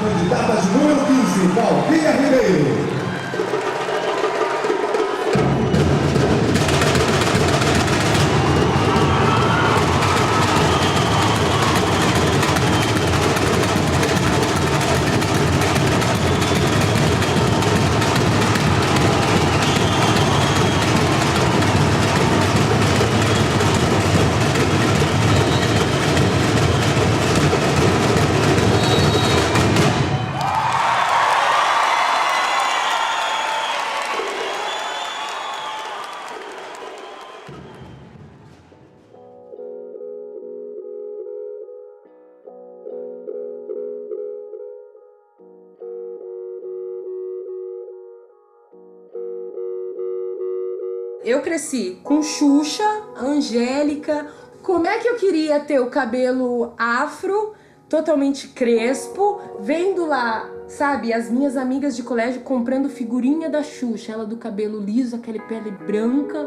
Candidata de número 15, Valquíria Ribeiro. Eu cresci com Xuxa, Angélica. Como é que eu queria ter o cabelo afro, totalmente crespo, vendo lá, sabe, as minhas amigas de colégio comprando figurinha da Xuxa, ela do cabelo liso, aquela pele branca.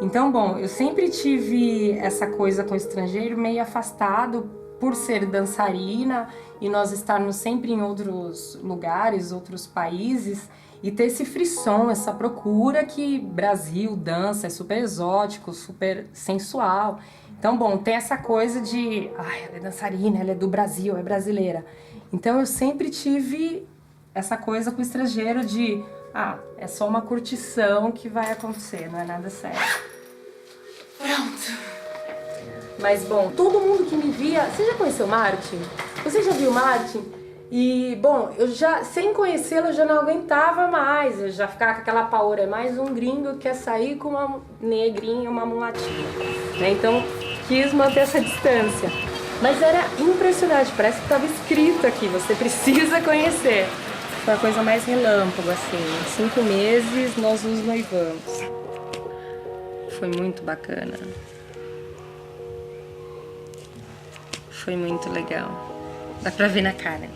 Então, bom, eu sempre tive essa coisa com o estrangeiro meio afastado por ser dançarina e nós estarmos sempre em outros lugares, outros países. E ter esse frisson, essa procura que Brasil, dança, é super exótico, super sensual. Então, bom, tem essa coisa de, ela é dançarina, ela é do Brasil, é brasileira. Então, eu sempre tive essa coisa com o estrangeiro de, é só uma curtição que vai acontecer, não é nada sério. Pronto. Mas bom, todo mundo que me via... Você já conheceu o Martin? Você já viu o Martin? E, bom, eu já, sem conhecê-lo, eu já não aguentava mais. Eu já ficava com aquela paura. É mais um gringo que quer sair com uma negrinha, uma mulatinha. Né? Então, quis manter essa distância. Mas era impressionante, parece que estava escrito aqui, você precisa conhecer. Foi a coisa mais relâmpago, assim. Em 5 meses, nós nos noivamos. Foi muito bacana. Foi muito legal. Dá pra ver na cara.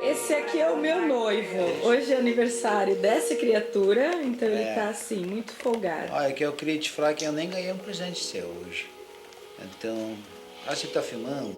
Esse aqui é o meu noivo. Hoje é aniversário dessa criatura, então ele tá assim, muito folgado. Olha, que eu queria te falar que eu nem ganhei um presente seu hoje. Então, você tá filmando?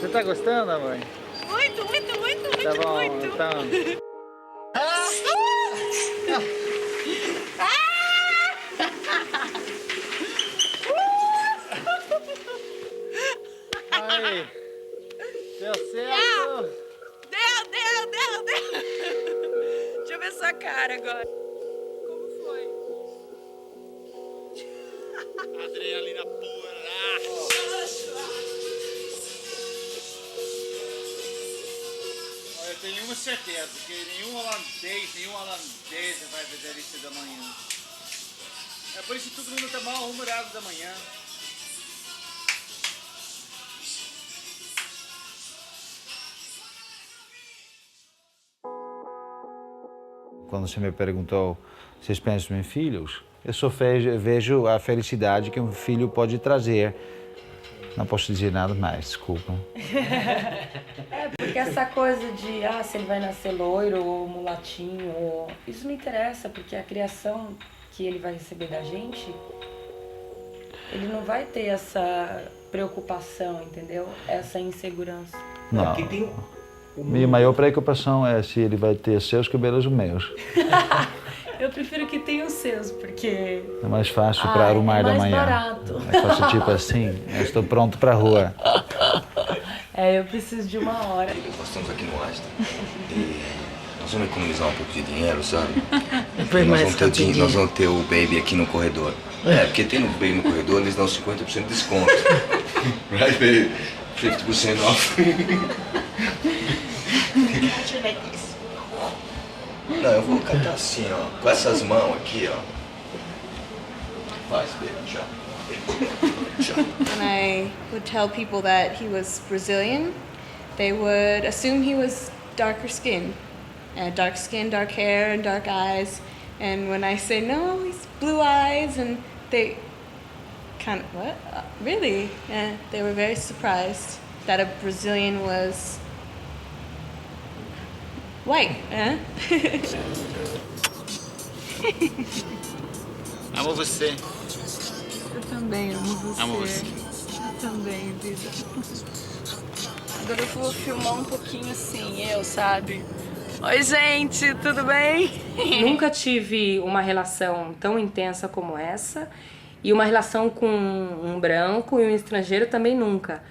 Você tá gostando, amor? Muito, muito, muito, muito, Tá bom, muito. então. Aí, deu certo. Deu. Deixa eu ver sua cara agora. Como foi? Adrenalina pura. Eu tenho uma certeza, que nenhum holandês vai fazer isso da manhã. É por isso que todo mundo tá mal humorado da manhã. Quando você me perguntou se vocês pensam em filhos, eu só vejo a felicidade que um filho pode trazer. Não posso dizer nada mais, desculpa. Porque essa coisa de, se ele vai nascer loiro ou mulatinho, isso não interessa, porque a criação que ele vai receber da gente, ele não vai ter essa preocupação, entendeu? Essa insegurança. Não. Minha maior preocupação é se ele vai ter seus cabelos ou meus. Eu prefiro que tenha os seus, porque... É mais fácil para arrumar da manhã. Barato. É fácil, tipo assim, eu estou pronto para a rua. Eu preciso de uma hora. Nós estamos aqui no Asta e nós vamos economizar um pouco de dinheiro, sabe? Nós vamos ter o Baby aqui no corredor. Porque tem no Baby no corredor, eles dão 50% de desconto. Right, baby? 50% off. Não, eu vou cantar assim, ó, com essas mãos aqui, ó. Faz, baby, já. When I would tell people that he was Brazilian, they would assume he was darker skin. Dark skin, dark hair, and dark eyes. And when I say, no, he's blue eyes, and they kind of, what? Really? They were very surprised that a Brazilian was white. Amo você. Eu também amo você. Amo você. Eu também, vida. Agora eu vou filmar um pouquinho assim, sabe? Oi, gente, tudo bem? Nunca tive uma relação tão intensa como essa. E uma relação com um branco e um estrangeiro também nunca.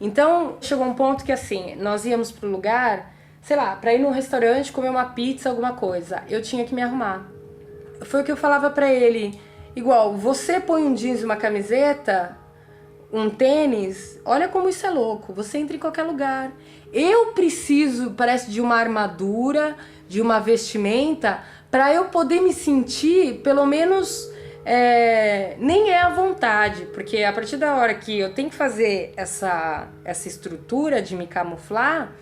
Então, chegou um ponto que assim, nós íamos pro lugar, sei lá, pra ir num restaurante, comer uma pizza, alguma coisa. Eu tinha que me arrumar. Foi o que eu falava pra ele. Igual, você põe um jeans e uma camiseta, um tênis, olha como isso é louco. Você entra em qualquer lugar. Eu preciso, parece, de uma armadura, de uma vestimenta, pra eu poder me sentir, pelo menos... nem é à vontade, porque a partir da hora que eu tenho que fazer essa estrutura de me camuflar,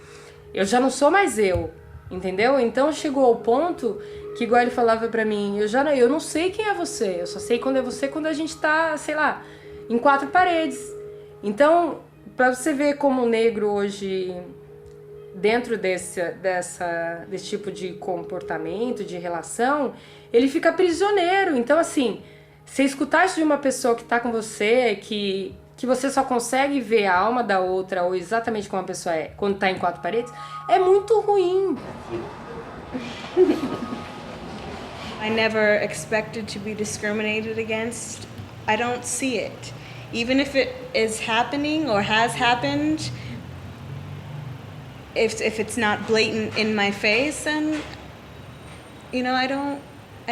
eu já não sou mais eu. entendeu? Então chegou ao ponto que, igual ele falava pra mim, eu não sei quem é você, eu só sei quando é você quando a gente tá, sei lá, em 4 paredes. Então, pra você ver como o negro hoje, dentro desse tipo de comportamento, de relação, ele fica prisioneiro. Então, assim, você escutar isso de uma pessoa que tá com você, que você só consegue ver a alma da outra, ou exatamente como a pessoa é, quando tá em 4 paredes, é muito ruim. I never expected to be discriminated against. I don't see it. Even if it is happening or has happened, if it's not blatant in my face, then, you know, I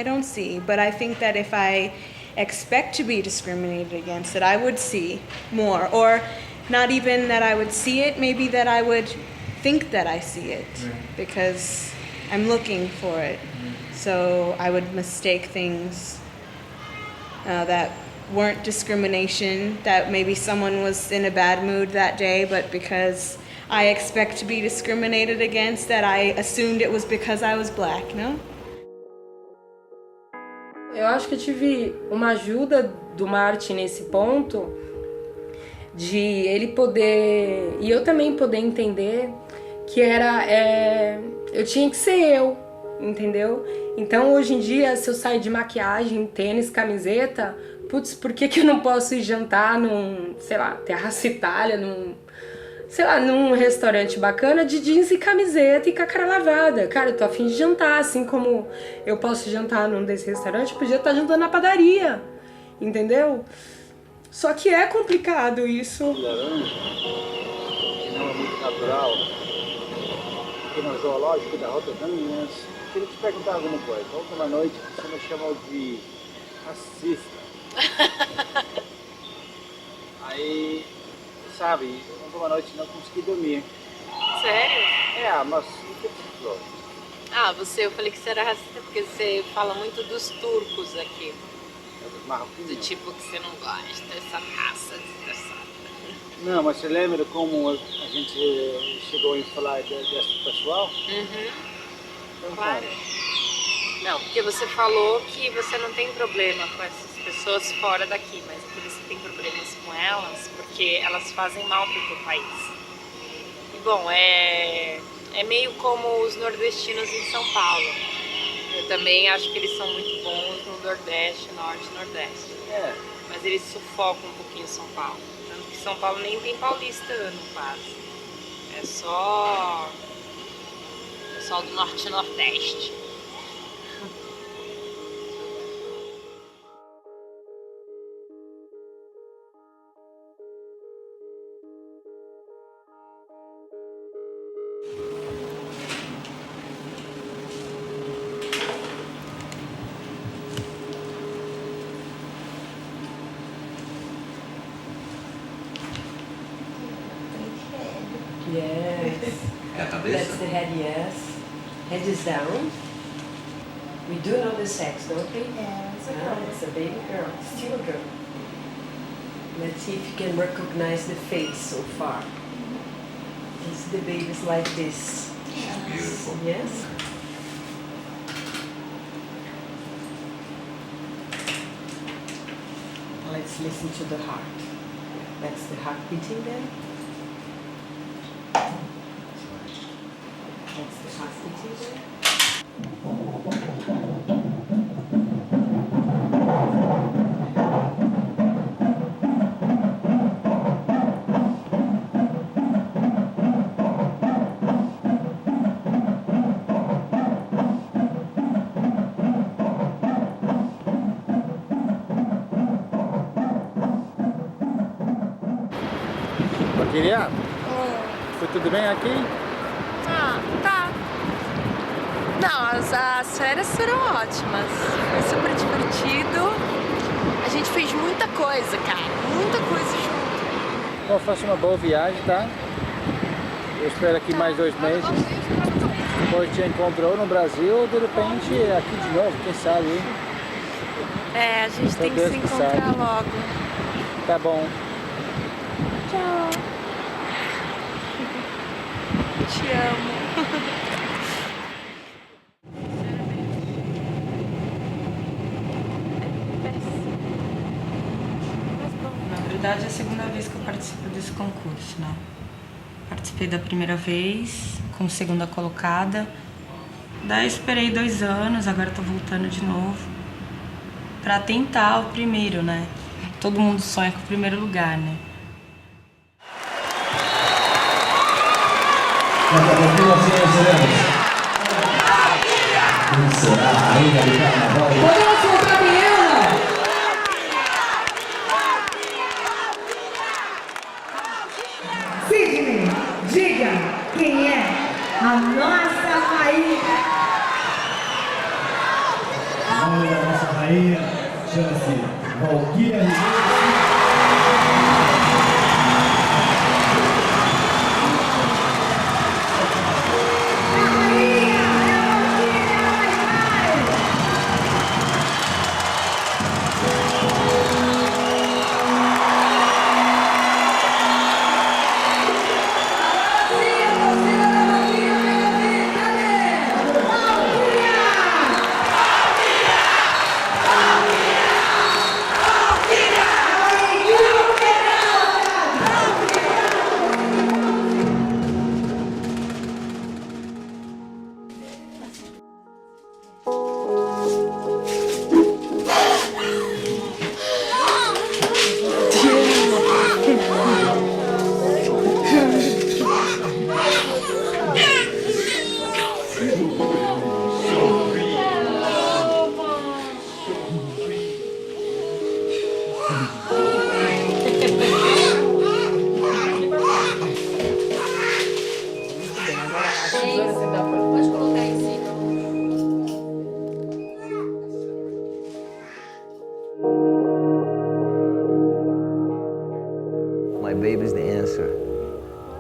don't see. But I think that if I expect to be discriminated against, that I would see more. Or not even that I would see it, maybe that I would think that I see it, because I'm looking for it. So I would mistake things that weren't discrimination, that maybe someone was in a bad mood that day, but because I expect to be discriminated against, that I assumed it was because I was black, no? Eu acho que eu tive uma ajuda do Martin nesse ponto, de ele poder, e eu também poder entender que eu tinha que ser eu, entendeu? Então hoje em dia, se eu sair de maquiagem, tênis, camiseta, putz, por que eu não posso ir jantar num, sei lá, Terraça Itália, num restaurante bacana de jeans e camiseta e com a cara lavada? Cara, eu tô a fim de jantar, assim como eu posso jantar num desse restaurante, eu podia estar jantando na padaria, entendeu? Só que é complicado isso. Laranja, que não é muito natural, aqui no zoológico da Rotterdam, eu queria te perguntar alguma coisa. Ontem uma noite você me chamou de racista. Aí, sabe, ontem uma noite não consegui dormir. Sério? Mas o que você falou? Eu falei que você era racista porque você fala muito dos turcos aqui. Dos marroquinos? Do tipo que você não gosta dessa raça desgraçada. Não, mas você lembra como a gente chegou a falar desse pessoal? Então, claro. Não, porque você falou que você não tem problema com essas pessoas fora daqui, mas que você tem problemas com elas porque elas fazem mal pro teu país. E bom, é meio como os nordestinos em São Paulo. Eu também acho que eles são muito bons no Nordeste, Norte e Nordeste. Mas eles sufocam um pouquinho São Paulo. Tanto que São Paulo nem tem paulistano quase. É só pessoal do Norte e Nordeste. Yes. That's the head, yes. Head is down. We do know the sex, don't we? Yeah, it's a No, girl. it's a baby girl. Still a girl. Let's see if you can recognize the face so far. Is the baby's like this? She's beautiful. Yes. Let's listen to the heart. That's the heart beating there. That's the heart beating there. Valquíria, foi tudo bem aqui? Tá. Não, as férias foram ótimas. Foi super divertido. A gente fez muita coisa, cara. Muita coisa junto. Bom, faça uma boa viagem, tá? Eu espero aqui mais 2 meses. Depois te encontrou no Brasil, de repente aqui de novo, quem sabe, hein? A gente Só tem que Deus se que encontrar sabe. logo. Tá bom. Tchau. Te amo. verdade é a segunda vez que eu participo desse concurso, né? Participei da primeira vez, como segunda colocada. Daí esperei 2 anos, agora tô voltando de novo pra tentar o primeiro, né? Todo mundo sonha com o primeiro lugar, né? Daqui a pouquinho nós recebemos. Quem será a rainha do carnaval? Podemos soltar a vinheta? Sidney, diga quem é a nossa rainha. O nome da nossa rainha chama-se Valquíria Ribeiro. My baby is the answer.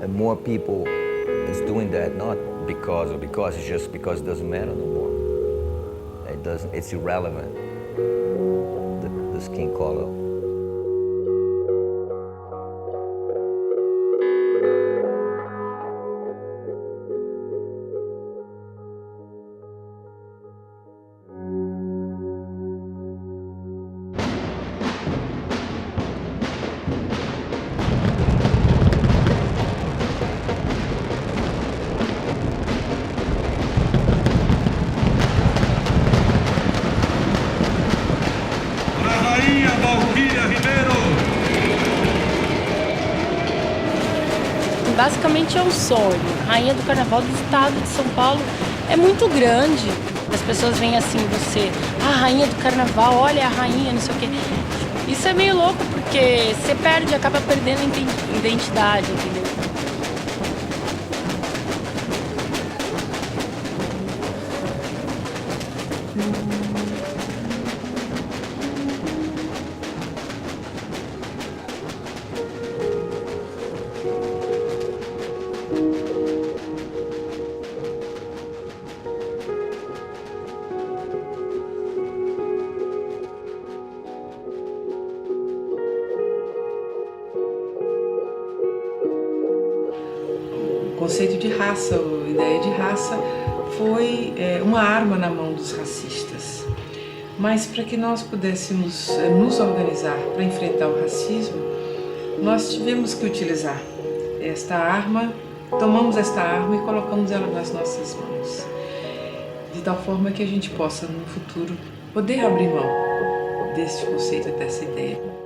And more people is doing that, not because, it's just because it doesn't matter no more. It's irrelevant, the skin color. Basicamente é um sonho. Rainha do Carnaval do Estado de São Paulo é muito grande. As pessoas veem assim, você, a Rainha do Carnaval, olha a rainha, não sei o quê. Isso é meio louco, porque você perde, acaba perdendo identidade, entendeu? O conceito de raça, a ideia de raça foi uma arma na mão dos racistas. Mas para que nós pudéssemos nos organizar para enfrentar o racismo, nós tivemos que utilizar esta arma, tomamos esta arma e colocamos ela nas nossas mãos. De tal forma que a gente possa, no futuro, poder abrir mão desse conceito, dessa ideia.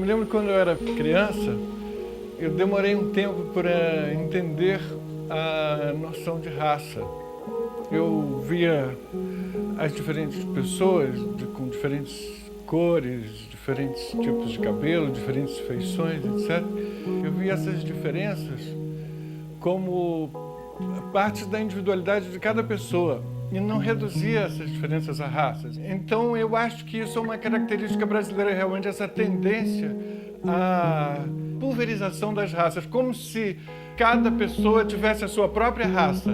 lembro que quando eu era criança, eu demorei um tempo para entender a noção de raça. Eu via as diferentes pessoas com diferentes cores, diferentes tipos de cabelo, diferentes feições, etc. Eu via essas diferenças como partes da individualidade de cada pessoa e não reduzia essas diferenças a raças. Então eu acho que isso é uma característica brasileira, realmente, essa tendência à pulverização das raças, como se cada pessoa tivesse a sua própria raça.